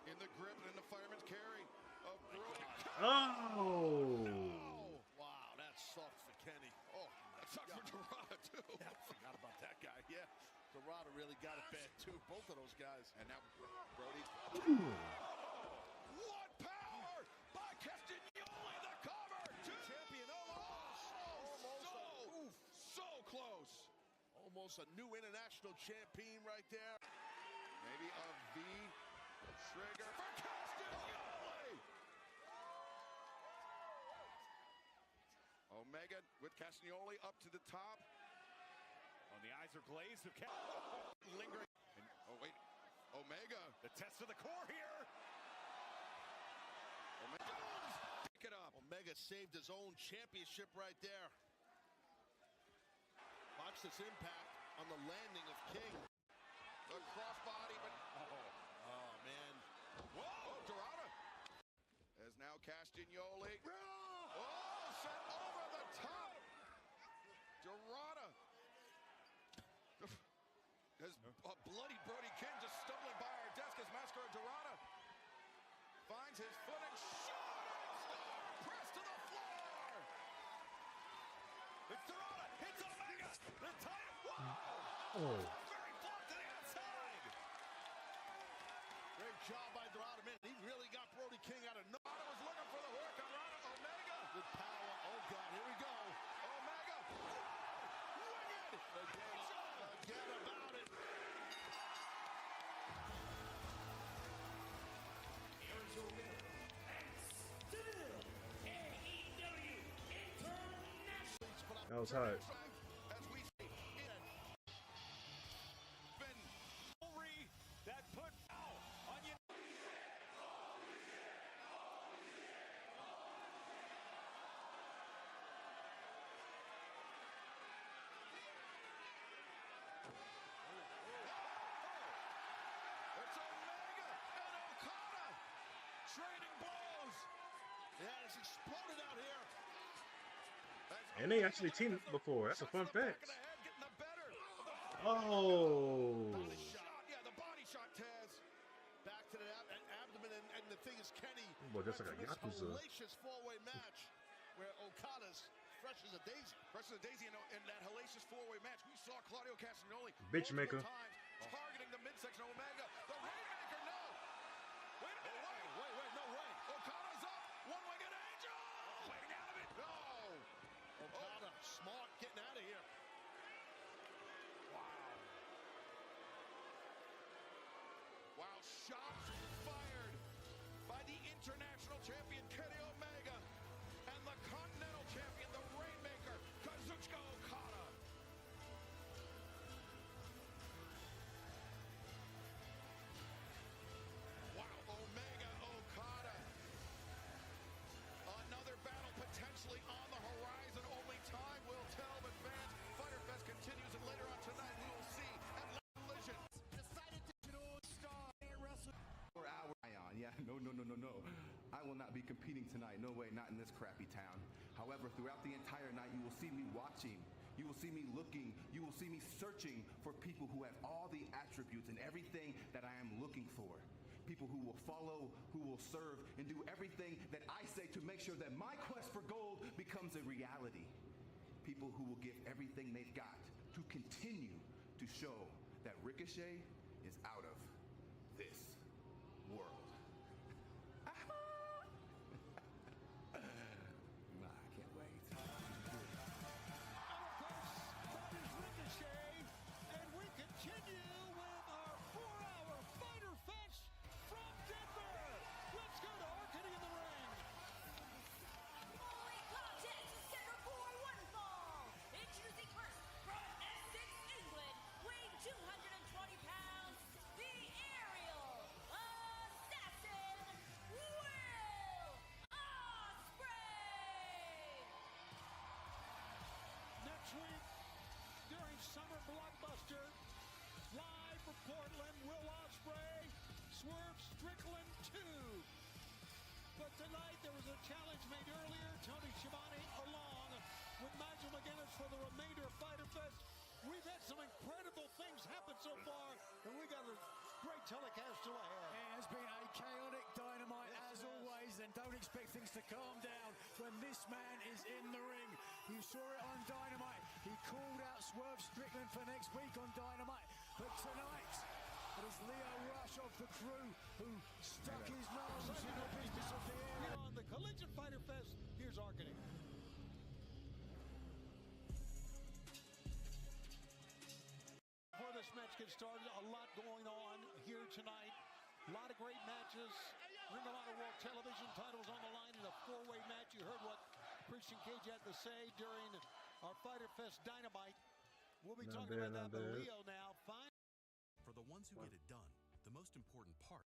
in the grip and in the fireman's carry of Brody. Oh! Wow, that's soft for Kenny. Oh, that sucks for Dorada, too. Yeah, I forgot about that guy. Yeah, Dorada really got it bad, too. Both of those guys. And now Brody. What power by Castagnoli, the cover to champion. So close. Almost a new international champion right there. Maybe a V trigger for Castagnoli. Omega with Castagnoli up to the top. Oh, the eyes are glazed. Lingering. And, oh, wait. Omega. The test of the core here. Omega. Pick it up. Omega saved his own championship right there. Watch this impact on the landing of King. The crossbody, but oh man. Whoa, Dorada. As now Castagnoli. Oh, set over the top. Dorada. As a bloody Brody King just stumbling by our desk as Mascara Dorada finds his footing. Shooting star press to the floor. It's Dorada. Hits Omega. The time. Whoa. Oh. Very blocked to the outside. Great job by Dorada. Man, he really got Brody King out of no. Dorada was looking for the hook. Omega. Good power. Oh God, here we go. Omega. Winged. Forget about it. Here's your winner, and still AEW International. That was hard. As we see it. That put on you. It's Omega and Okada trading blows. Yeah, it's exploded out here. And they actually teamed before. That's a fun fact. Oh. Yeah, the body shot, Taz. Back to the abdomen, and the thing is, Kenny. Boy, that's like a went for this Yakuza. hellacious four-way match where Okada's fresh as as a daisy. Fresh as a daisy in that hellacious four-way match. We saw Claudio Castagnoli Bitch maker. times targeting the midsection of Omega. The Rainmaker, no! Wait a minute, wait, no way. Okada's up, one-winged angel! Waiting out of it, no! Okada, smart, getting out of here. Wow, shots fired by the international champion Kenny Omega and the continental champion, the Rainmaker, Kazuchika Okada. Wow, Omega Okada. Another battle potentially on the horizon. Only time will tell, but fans, Fyter Fest continues, and later on tonight we will see at Collision. Yeah, no. I will not be competing tonight. No way, not in this crappy town. However, throughout the entire night, you will see me watching. You will see me looking. You will see me searching for people who have all the attributes and everything that I am looking for. People who will follow, who will serve, and do everything that I say to make sure that my quest for gold becomes a reality. People who will give everything they've got to continue to show that Ricochet is out of this world. I can't wait. That is Ricochet, and we continue with our 4-hour Fyter Fest from Denver. Let's go to Arkady in the ring. Following contest is scheduled for one fall. Introducing first from Essex, England, weighing 220 pounds, the aerial assassin, Will Ospreay. Next week, during Summer Blockbuster, live from Portland, Will Ospreay, Swerve Strickland 2. But tonight there was a challenge made earlier. Tony Schiavone along with Nigel McGuinness for the remainder of Fyter Fest. We've had some incredible things happen so far, and we got a great telecast still ahead. It has been a chaotic Dynamite as always, and don't expect things to calm down when this man is in the ring. You saw it on Dynamite. He called out Swerve Strickland for next week on Dynamite, but tonight it is Leo Rush of the Crew who stuck his nose in the business of the air. Here on the Collision Fyter Fest, here's Arkady. Before this match gets started, a lot going on here tonight. A lot of great matches. Ring of Honor World Television titles on the line in a four-way match. You heard what Christian Cage had to say during our Fyter Fest Dynamite. We'll be talking about that with Leo now. Fine. For the ones who get it done, the most important part.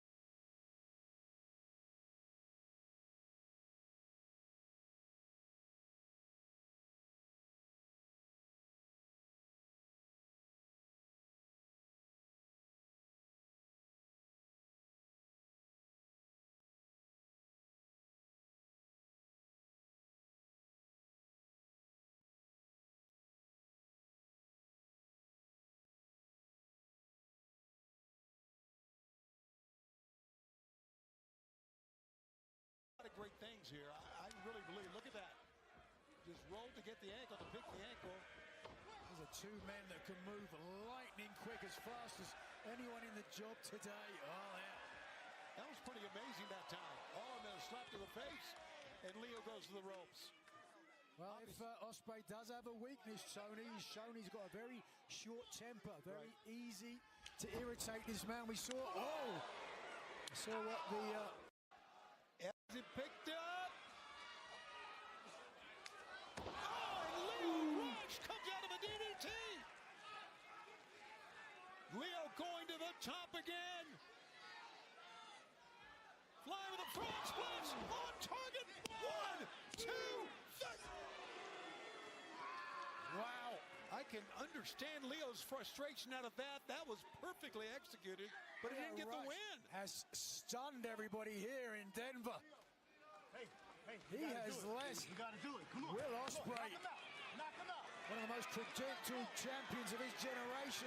Great things here. I really believe. Look at that. Just rolled to get the ankle, to pick the ankle. These are two men that can move lightning quick, as fast as anyone in the job today. Oh, yeah. That was pretty amazing that time. Oh, and then a slap to the face, and Leo goes to the ropes. Well, if Ospreay does have a weakness, Tony, he's shown he's got a very short temper, very easy to irritate this man. We saw, what the... As he picked up. Oh, and Leo Rush comes out of a DDT. Leo going to the top again. Fly with a frog splash on target. 1, 2, 3. Wow. I can understand Leo's frustration out of that. That was perfectly executed, but he didn't get the win. Has stunned everybody here in Denver. He has less. You gotta do it. Come on. Will Ospreay, Knock him out. one of the most credentialed champions of his generation,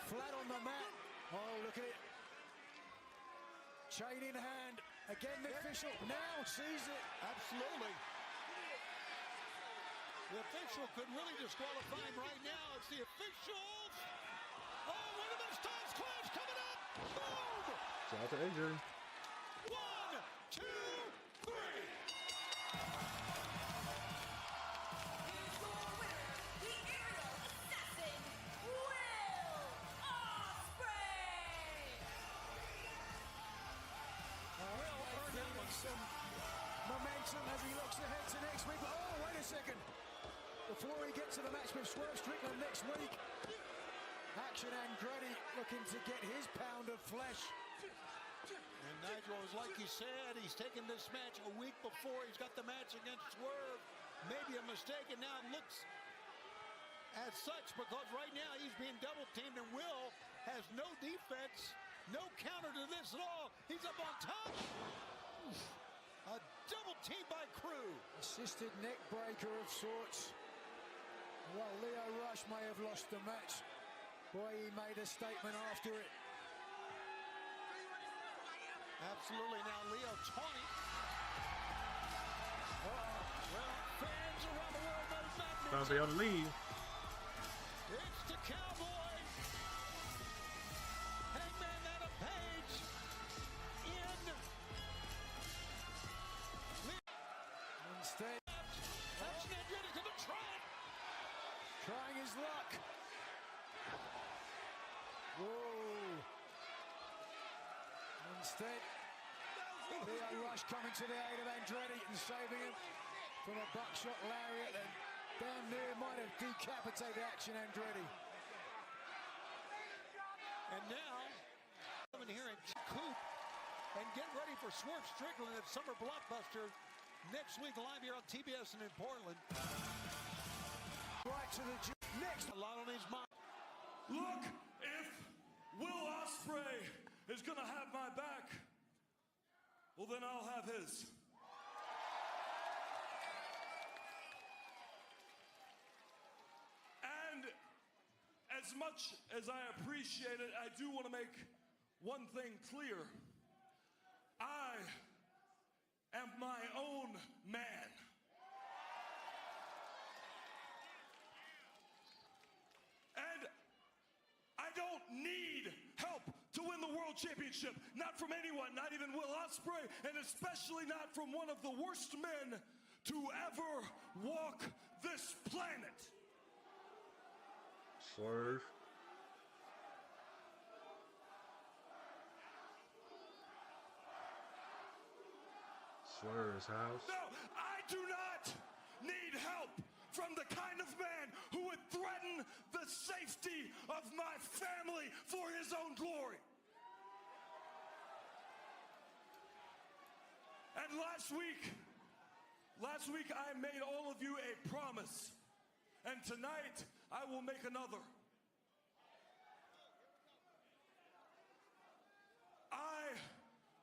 flat on the mat. Oh, look at it. Chain in hand. Again, the official now sees it. Absolutely. The official could really disqualify him right now. It's the officials. Oh, one of those times clash coming up. Boom! Shout out to AJ. 1, 2, 3. Some momentum as he looks ahead to next week. Oh, wait a second. Before he gets to the match with Swerve Strickland next week, Action Andretti looking to get his pound of flesh. And Nigel, is like you said, he's taken this match a week before. He's got the match against Swerve. Maybe a mistake, and now it looks as such because right now he's being double teamed, and Will has no defense, no counter to this at all. He's up on top. A double team by Crew. Assisted neck breaker of sorts. Well, Lio Rush may have lost the match. Boy, he made a statement after it. Absolutely. Now Leo taunting. Well, fans around the world know that. Time for y'all to leave. It's the Cowboy. Hangman Adam Page in. Instead, Action Andretti's going to try it. Trying his luck. Whoa. Instead, Lio Rush coming to the aid of Andretti and saving him from a buckshot lariat and down near might have decapitated Action Andretti. And now, coming here and Coop and get ready for Swerve Strickland at Summer Blockbuster next week live here on TBS and in Portland. Right to the next. A lot on his mind. Look, if Will Ospreay is going to have my back, well, then I'll have his. And as much as I appreciate it, I do want to make one thing clear. I am my own man. And I don't need help to win the World Championship. Not from anyone, not even Will Ospreay, and especially not from one of the worst men to ever walk this planet. Swerve. Swerve's house. No, I do not need help from the kind of man who would threaten the safety of my family for his own glory. And last week I made all of you a promise. And tonight I will make another. I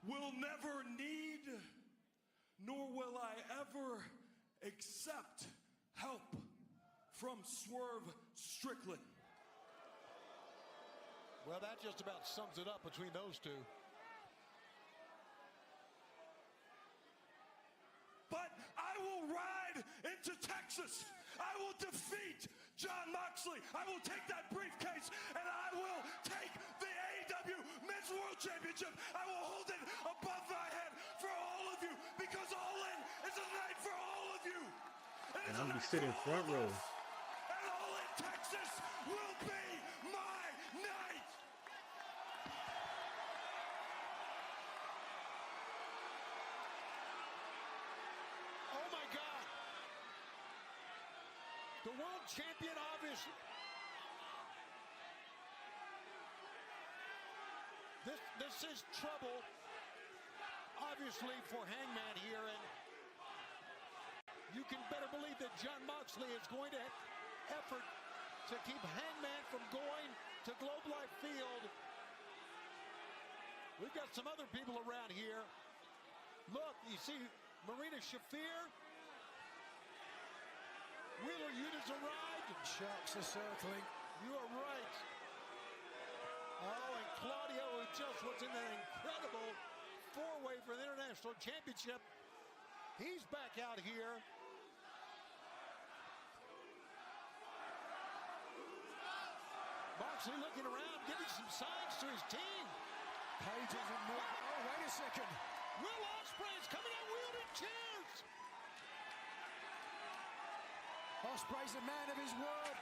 will never need, nor will I ever accept help from Swerve Strickland. Well, that just about sums it up between those two. But I will ride into Texas. I will defeat Jon Moxley. I will take that briefcase and I will take the AEW Men's World Championship. I will hold it above my head for all of you because All In is a night for all of you. And I'm gonna be sitting front row. And All In Texas will be my night. Oh my God. The world champion, obviously. This is trouble, obviously, for Hangman here, and you can better believe that Jon Moxley is going to effort to keep Hangman from going to Globe Life Field. We've got some other people around here. Look, you see Marina Shafir. Wheeler Yuta has arrived. Sharks are circling. You are right. Oh, and Claudio, who just was in an incredible four-way for the International Championship. He's back out here. Moxley looking around, giving some signs to his team. Page isn't moving. Oh, wait a second. Will Ospreay is coming out wielding chairs. Ospreay's a man of his word.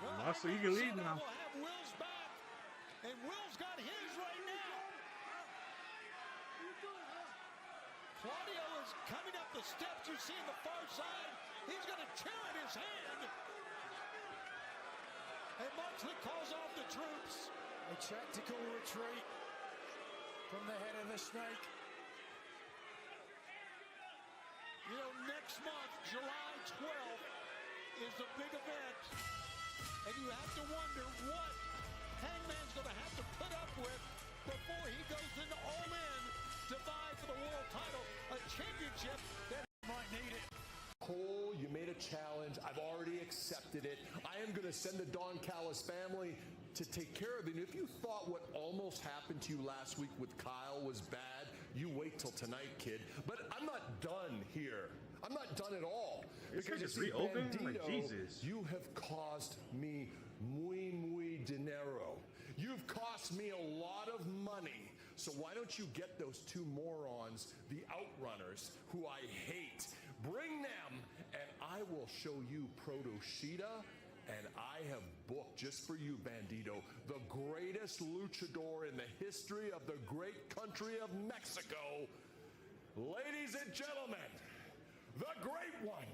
Well, so you can lead now. We'll have Will's back, and Will's got his right now. Claudio is coming up the steps you see on the far side. He's going to chair in his hand. And Moxley calls off the troops. A tactical retreat from the head of the snake. You know, next month, July 12th, is the big event. And you have to wonder what Hangman's going to have to put up with before he goes into all-in to vie for the world title, a championship that might need it. Cole, you made a challenge. I've already accepted it. I am going to send the Don Callis family to take care of it. And if you thought what almost happened to you last week with Kyle was bad, you wait till tonight, kid. But I'm not done here. I'm not done at all. Because it's reopened? Like, Jesus. You have cost me muy dinero. You've cost me a lot of money. So why don't you get those two morons, the Outrunners, who I hate, bring them, and I will show you Proto Sheeta, and I have booked, just for you, Bandito, the greatest luchador in the history of the great country of Mexico. Ladies and gentlemen, the great one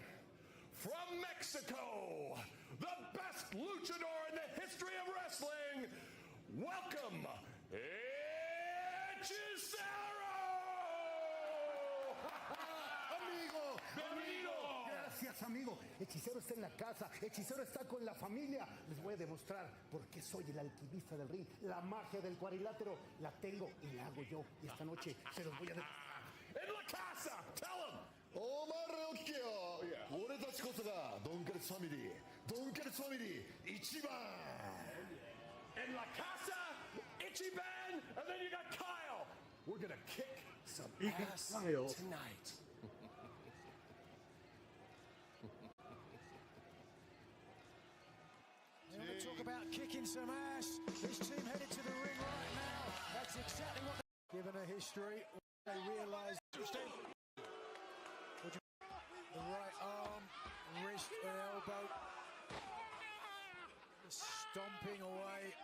from Mexico, the best luchador in the history of wrestling, welcome, Amigo, gracias, amigo. Hechicero está en la casa, Hechicero está con la familia. Les voy a demostrar por qué soy el alquimista del ring. La magia del cuadrilátero la tengo y la hago yo. Y esta noche se los voy a demostrar. En la casa, tell him. お前らおっけよ。俺たちこそがドンカルスファミリー。ドンカルスファミリー一番。En la casa, Ichiban, and then you got Kyle. We're gonna kick some ass tonight. They want to talk about kicking some ass. This team headed to the ring right now. That's exactly what they're given a history. They realise the right arm, wrist, and elbow. Stomping away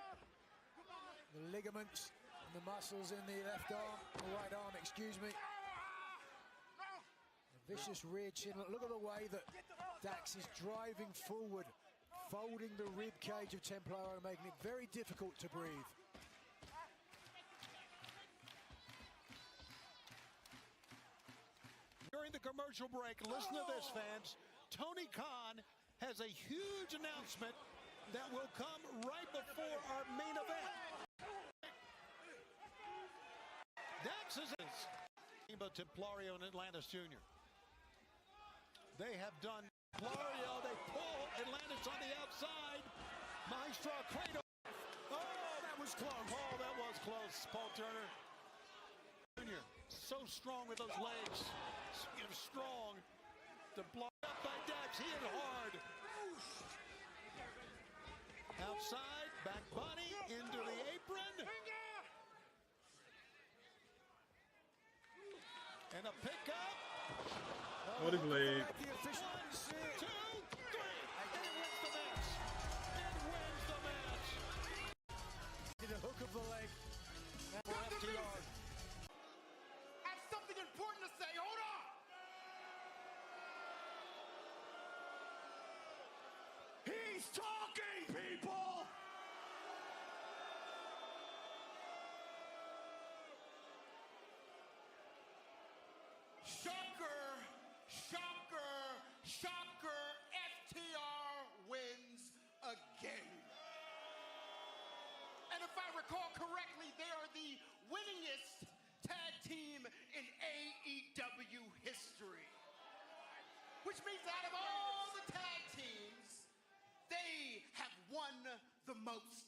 the ligaments and the muscles in the left arm, the right arm, excuse me. A vicious rear chin. Look at the way that Dax is driving forward, folding the rib cage of Templaro, making it very difficult to breathe. During the commercial break, listen to this, fans. Tony Khan has a huge announcement that will come right before our main event. Dax is Templario and Atlantis Jr. They have done Templario, they pull Atlantis on the outside. Maestro Kratos. Oh, that was close. Oh, that was close. Paul Turner Jr. So strong with those legs. Strong. Templario up by Dax. He hit hard. Outside, back body, into the apron. And a pickup. Oh, his leg. 1, 2, 3. And it wins the match. It wins the match. Did a hook of the leg. For FTR. I have something important to say. Hold on. He's talking, people! Shocker, shocker, shocker. FTR wins again. And if I recall correctly, they are the winningest tag team in AEW history. Which means out of all the tag teams, they have won the most.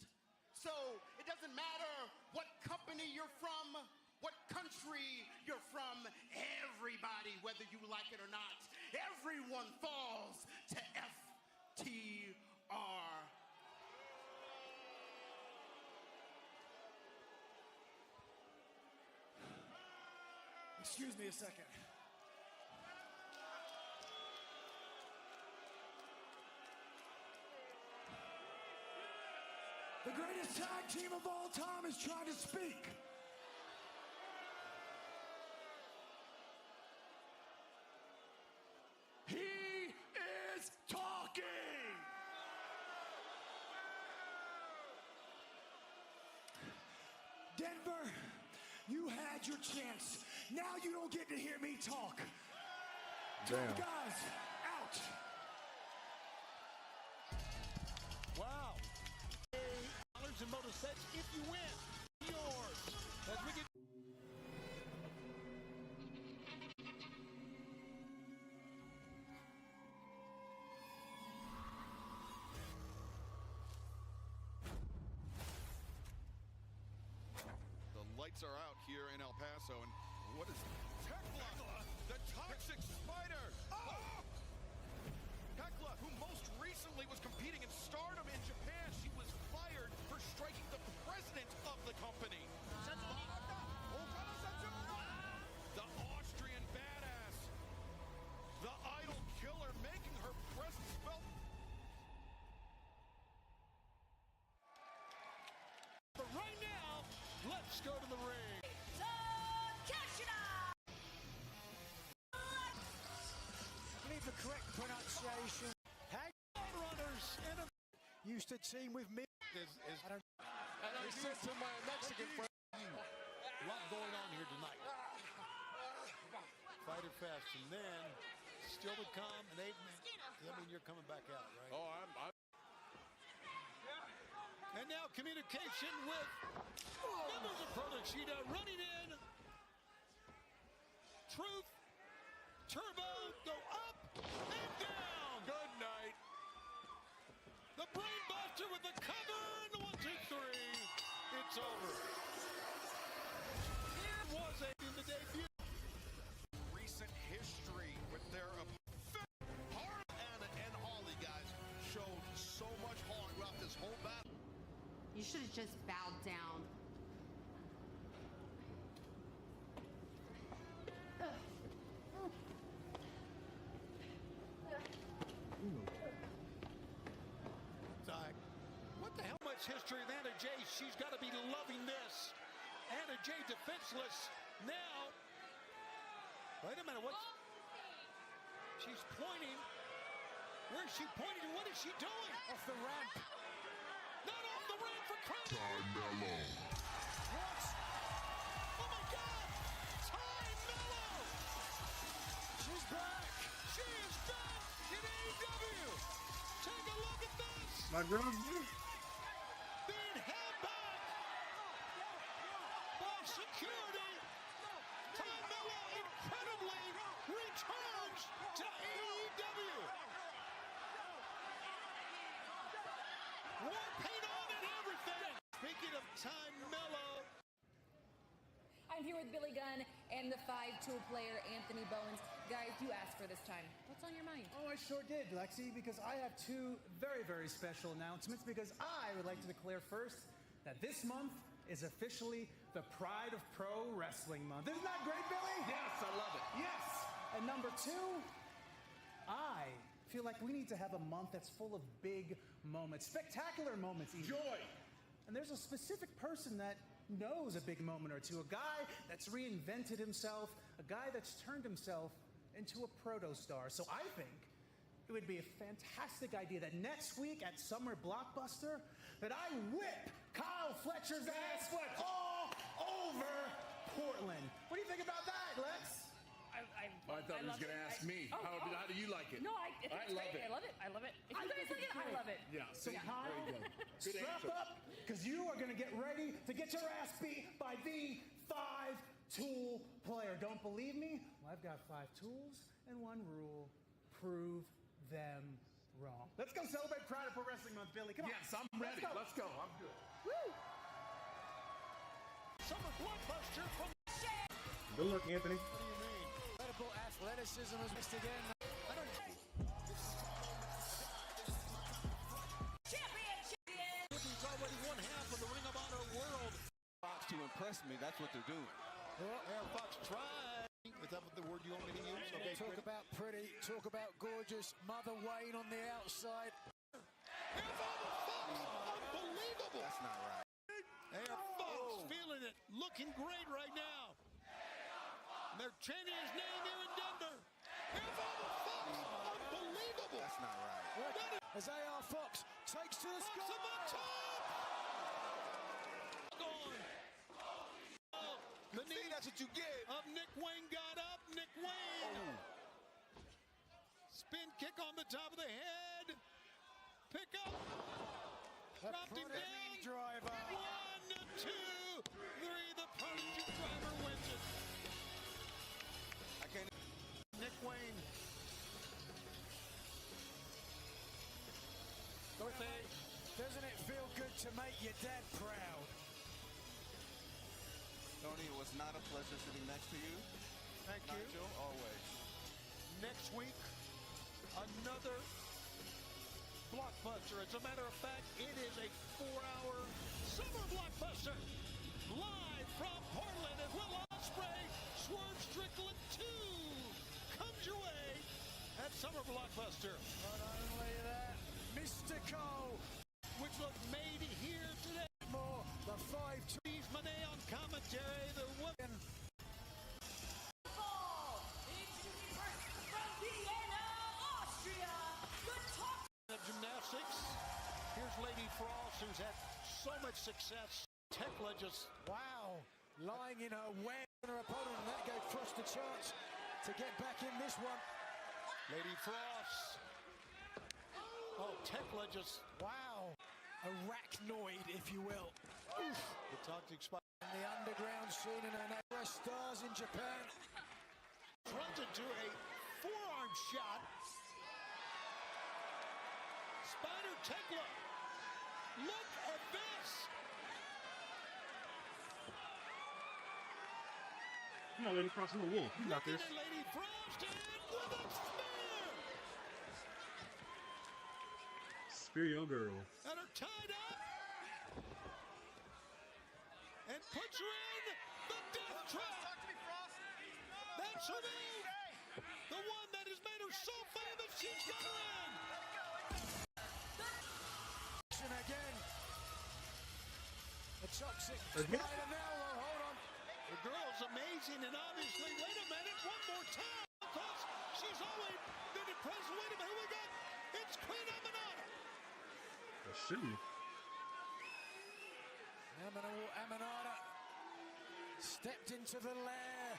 So it doesn't matter what company you're from, what country you're from, everybody, whether you like it or not, everyone falls to FTR. Excuse me a second. The greatest tag team of all time is trying to speak. He is talking. Denver, you had your chance. Now you don't get to hear me talk. Damn. Top guys, out. Wow. $1 in bonus sets if you win. Yours. As we get The lights are out here in El Paso, and what is Tekla, the toxic spider? Oh! Tekla, who most recently was competing in Stardom in Japan, she was fired for striking the president of the company. The Austrian badass, the idol killer, making her presence felt. But right now, let's go to the ring. I need the correct pronunciation. Hang runners in a used to team with me. And I said to my Mexican friend, a lot going on here tonight. Fyter Fest, and then still to come, and I mean, you're coming back out, right? Oh, I'm. And now communication with members of Pro Cheetah running in. Truth, Turbo, go up and down. Good night. The Brainbuster with the cover and the 1, 2, 3. It's over. Here was in the debut. Recent history with their Hart and Holly, guys, showed so much heart throughout this whole battle. You should have just bowed down. What the hell much history of Anna Jay? She's got to be loving this. Anna Jay defenseless now. Wait a minute, what's... She's pointing. Where's she pointing? What is she doing? Off the ramp. Not off the ramp for crying. Carmelo. What? Oh my God! Ty Mello! She's back. She is back in AEW. Take a look at this. My girl's here. Being held back by security. Ty Mello incredibly returns to AEW. War paint on and everything. Speaking of Ty Mello. I'm here with Billy Gunn and the 5-tool player Anthony Bowens. Guys, you asked for this time. What's on your mind? Oh, I sure did, Lexi, because I have two very, very special announcements. Because I would like to declare first that this month is officially the Pride of Pro Wrestling Month. Isn't that great, Billy? Yes, I love it. Yes. And number two, I feel like we need to have a month that's full of big moments, spectacular moments even. Joy. And there's a specific person that knows a big moment or two, a guy that's reinvented himself, a guy that's turned himself into a proto-star. So I think it would be a fantastic idea that next week at Summer Blockbuster, that I whip Kyle Fletcher's ass all over Portland. What do you think about that, Lex? I thought he was going to ask me. How do you like it? No, I love it. I love it. I love it. If you guys like it, I love it. Yeah. So Kyle, Very good. Good strap answer. up, because you are going to get ready to get your ass beat by the 5-tool player. Don't believe me? Well, I've got 5 tools and 1 rule. Prove them wrong. Let's go celebrate Pride of Pro Wrestling Month, Billy. Come on. Yes, I'm ready. Let's go. I'm good. Woo! Summer Blockbuster from Good luck, Anthony. What do you mean? Incredible athleticism as missed again. He's already one half of the Ring of Honor world. Fox to impress me. That's what they're doing. Well, Air Fox tried. Is that the word you want me to use? Okay, talk about pretty, talk about gorgeous. Mother Wayne on the outside. Unbelievable. That's not right. Air Fox feeling it, looking great right now. And they're chanting his name here in Denver. Air Fox, unbelievable. That's not right. As AR Fox takes to the sky. The knee, that's what you get. Nick Wayne got up. Nick Wayne. Spin kick on the top of the head. Pick up. Dropped him down. Driver. 1, 2, 3. The prodigy driver wins it. I can't. Nick Wayne. Birthday. Doesn't it feel good to make your dad proud? Tony, it was not a pleasure sitting next to you. Thank you. Nigel, always. Next week, another blockbuster. As a matter of fact, it is a 4-hour summer blockbuster. Live from Portland as Will Ospreay, Swerve Strickland 2 comes your way at Summer Blockbuster. Not only that, Mystico, which was made here today. More the 5-2. Monet on commentary. The women. From Vienna, Austria, the top Of gymnastics. Here's Lady Frost, who's had so much success. Tekla just wow, lying in her web on her opponent, and that gave Frost a chance to get back in this one. Lady Frost. Oh, Tekla just wow, arachnoid, if you will. Oof. The toxic spot. In the underground scene in her stars in Japan. Runs into a forearm shot. Spider Tekla. Look at this. Come on, Lady Frost, I'm a wolf. You got this. Lady Frost in with a spear. Spear your girl. And her tied up. And puts her in the death trap. That's her move. The one that has made her so famous, she's got her in. And again. The toxic Again? spider now. Oh, hold on. The girl's amazing, and obviously, wait a minute, one more time, because she's always been impressed. Wait a minute, who we got? It's Queen Aminata. Shoot. Aminata stepped into the lair.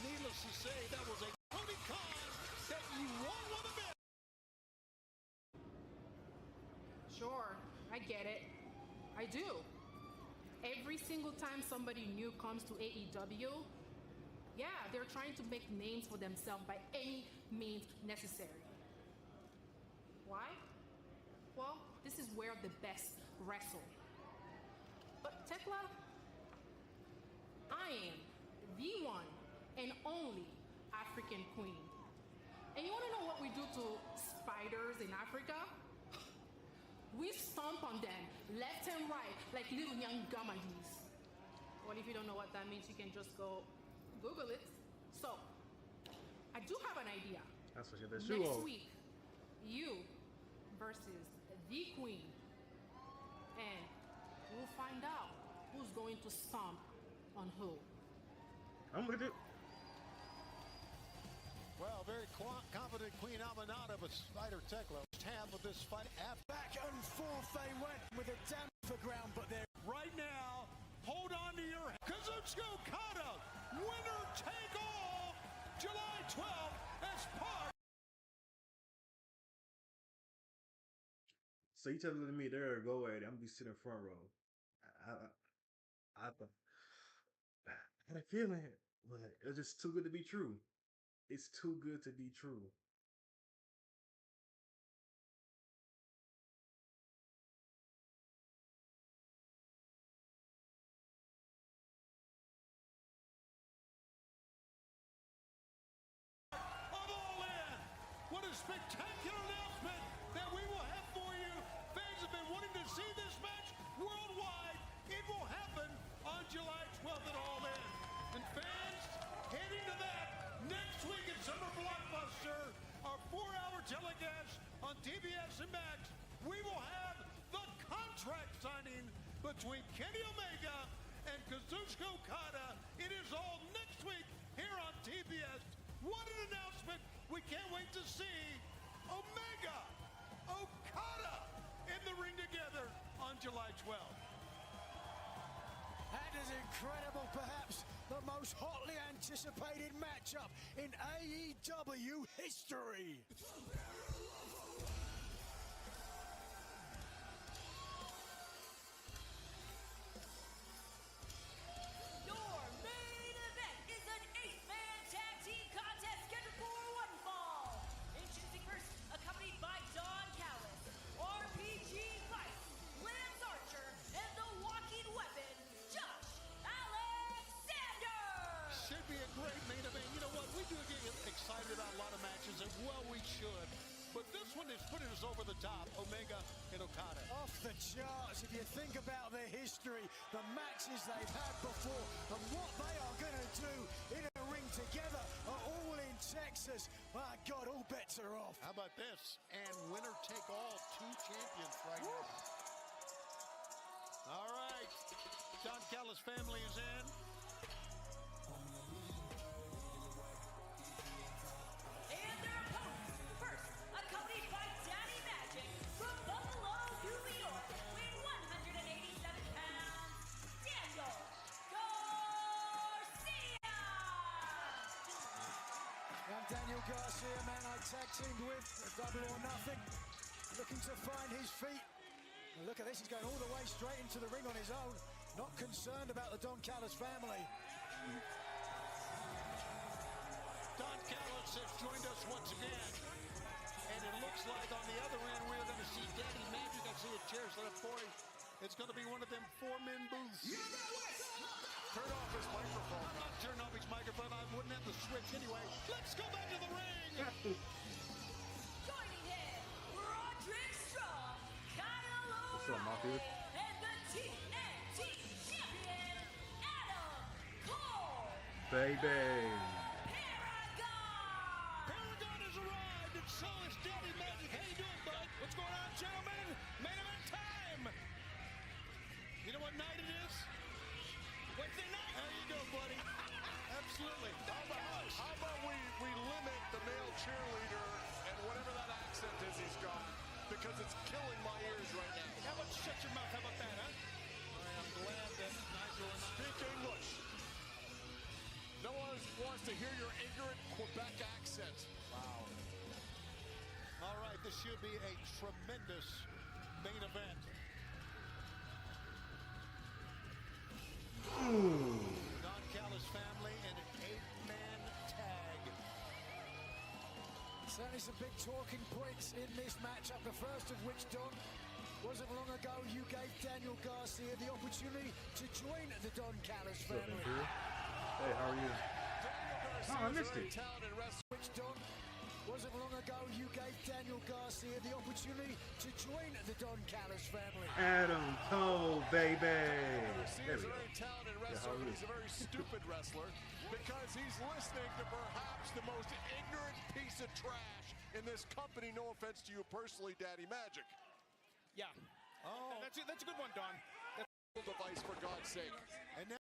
Needless to say, that was a Tony Khan that you won't want to miss. Sure, I get it. I do. Every single time somebody new comes to AEW, yeah, they're trying to make names for themselves by any means necessary. Why? Well, this is where the best wrestle. But Tekla, I am the one and only African queen. And you want to know what we do to spiders in Africa? We stomp on them left and right like little young gummies. Well, if you don't know what that means, you can just go Google it. So, I do have an idea. That's what you did. Next week, you versus the queen. And we'll find out who's going to stomp on who. I'm with it. Well, very confident Queen Aminata, but Spider Tekla half of this fight. Back and forth they went with a damn for ground, but they're right now. Hold on to your Kazuchika Okada, winner take all, July 12th as part. So you telling me there, go ahead. I'm gonna be sitting front row. I had a feeling, but it's just too good to be true. It's too good to be true. What a spectacular announcement that we will have for you. Fans have been wanting to see this match worldwide. It will happen on July 12th at All In. And fans between Kenny Omega and Kazuchika Okada. It is all next week here on TBS. What an announcement. We can't wait to see Omega, Okada in the ring together on July 12th. That is incredible, perhaps the most hotly anticipated matchup in AEW history. Your main event is an 8-man tag team contest scheduled for one fall. Introducing first, accompanied by Don Callis, RPG Fight, Lance Archer, and the walking weapon, Josh Alexander. Should be a great main event. You know what? We do get excited about a lot of matches, and well, we should. But this one is putting us over the top, Omega and Okada. Off the charts, if you think about their history, the matches they've had before, and what they are going to do in a ring together are all in Texas. My God, all bets are off. How about this? And winner take all, 2 champions right now. All right. Don Callis' family is in. And their opponents, first, accompanied by Daddy Magic from Buffalo, New York, weighing 187 pounds, Daniel Garcia. I'm Daniel Garcia, man I tag teamed with Double or Nothing, looking to find his feet. And look at this, he's going all the way straight into the ring on his own, not concerned about the Don Callis family. Don Callis has joined us once again. And it looks like on the other end we're going to see Daddy Magic. I see a chair set up for him. It's going to be one of them 4-man booths. Turn off his microphone. I'm not turning off his microphone. I wouldn't have the switch anyway. Let's go back to the ring. Joining him, Roderick Strong, Kyle What's up, Mafia? and the TNT champion, Adam Cole. Baby. Paragon has arrived, and so is Daddy Magic. How you doing, bud? What's going on, gentlemen? Main event time. You know what night it is? Wednesday night. There you go, buddy. Absolutely. How about we limit the male cheerleader and whatever that accent is he's got, because it's killing my ears right now. How about you shut your mouth? How about that, huh? All right, I'm glad that Nigel and I Speak English. No one wants to hear your ignorant Quebec accent. Wow. All right, this should be a tremendous main event. Don Callis family in an 8-man tag. Certainly some big talking points in this matchup, the first of which, Don, wasn't long ago you gave Daniel Garcia the opportunity to join the Don Callis What's up, family. Imperial? Hey, how are you? Oh, I missed it. Which, Don, wasn't long ago you gave Daniel Garcia the opportunity to join the Don Callis family. Adam Cole, baby. There Garcia's we a go. very talented Yeah, wrestler, how are but you? he's a very stupid wrestler because he's listening to perhaps the most ignorant piece of trash in this company. No offense to you personally, Daddy Magic. Yeah. Oh, that's a good one, Don. Device, for God's sake. And now,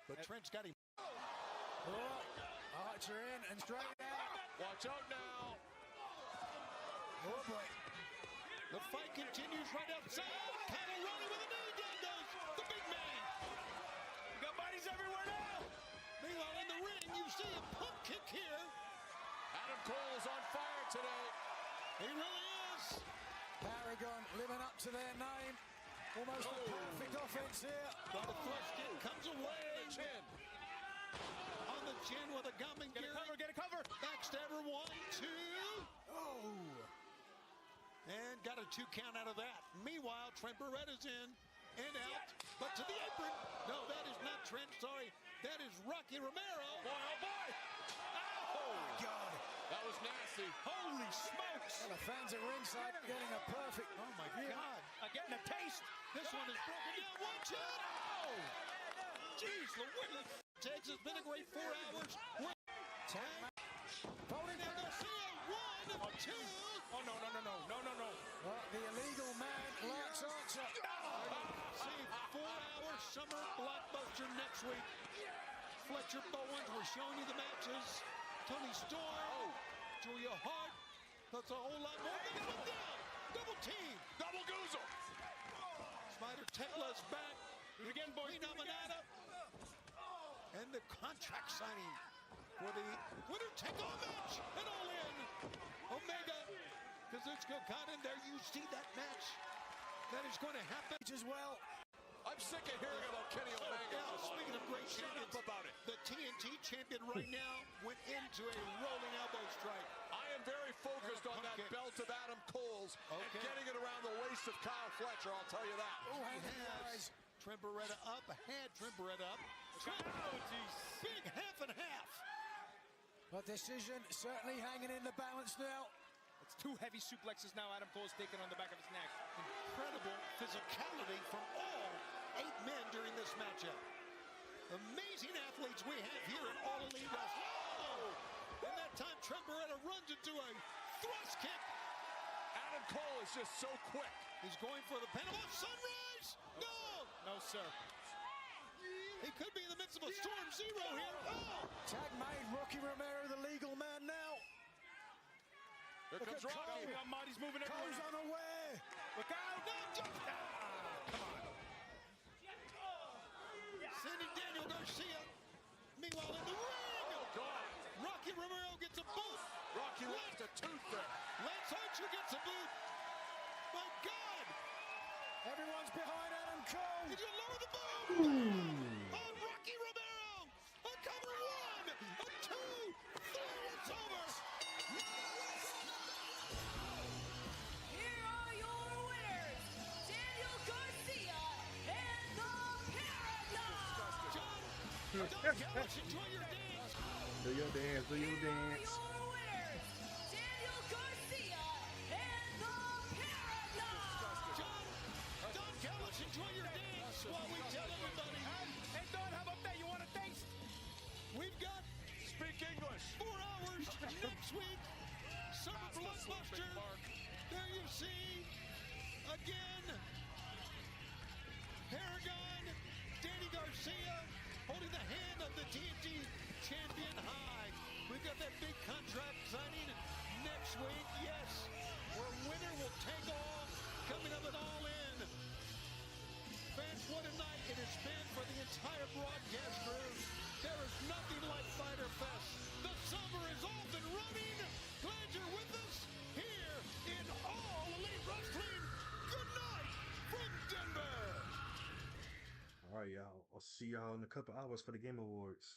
but Trent's got him. Archer in and straight out. Watch out now. Oh boy. The fight continues right outside. Cattle running with a knee. Down goes the big man. We got bodies everywhere now. Meanwhile, in the ring, you see a pump kick here. Adam Cole is on fire today. He really is. Paragon living up to their name. Almost a perfect offense here. But the flush kick comes away. Chin. On the chin with a gum and Get a cover, get a cover. Backstabber, 1, 2. Oh. And got a 2 count out of that. Meanwhile, Trent Beretta's in and out, but to the apron. No, that is not Trent. Sorry, that is Rocky Romero. Boy, oh boy. Oh, God. That was nasty. Holy smokes. Well, the fans at ringside getting a perfect. Oh, my God. Getting a taste. This one is broken down. Watch it. Oh. Jeez, Louise. Texas, been a great 4 hours. Holding Now Garcia, 1, 2. Oh, no. Well, the illegal man, Lance Archer. See, 4 summer blockbuster next week. Fletcher Bowens, we're showing you the matches. Tony Storm, Julia Hart. That's a whole lot more. Look at him down. Double team. Double goozle. Spider Tekla's back. Do it again, boys. Nominata. And the contract signing for the winner-take-all match. And all in. Omega, Kazuchika Okada, there you see that match. That is going to happen as well. I'm sick of hearing about Kenny Omega. Speaking of great champions, Shut up about it. The TNT champion right now went into a rolling elbow strike. I am very focused on that belt of Adam Cole's and getting it around the waist of Kyle Fletcher, I'll tell you that. Trent Beretta up, had Trent Beretta up. Big half and half. But decision certainly hanging in the balance now. It's 2 heavy suplexes now Adam Cole's taken on the back of his neck. Incredible physicality from all 8 men during this matchup. Amazing athletes we have here in All Elite Wrestling. Oh! And that time Trent Beretta runs into a thrust kick. Adam Cole is just so quick. He's going for the Panama Sunrise. No! No, sir. He could be in the midst of a Storm Zero here. Oh! Tag made Rocky Romero the legal man now. Here comes Rocky. Marty's moving Cole's everywhere. unaware. Look out. No, come on. Sending Daniel Garcia. Meanwhile in the ring. Oh, God. Rocky Romero gets a boot. Rocky lost a tooth there. Lance Archer gets a boot. My God. Everyone's behind Adam Cole. Did you lower the boot? On Rocky Romero. A cover 1, a 2, 3, it's over. Here are your winners, Daniel Garcia and the Paragon. Don Callis, enjoy your dance. Do your dance, do your dance. Your winners, Daniel Garcia and the Paragon. Don Callis, enjoy your dance while we tell everybody. Hey, Don, how about that? You want a taste? We've got Speak English. 4 hours next week. Summer Blockbuster. There you see, again, Paragon, Danny Garcia, holding the hand of the TNT champion high. We've got that big contract signing next week, yes, where winner will take all, coming up at All In. Fans, what a night it has been for the entire broadcast crew. There is nothing like Fyter Fest. The summer is off and running. Glad you're with us here in All Elite Wrestling. Good night from Denver. All right, y'all. I'll see y'all in a couple hours for the Game Awards.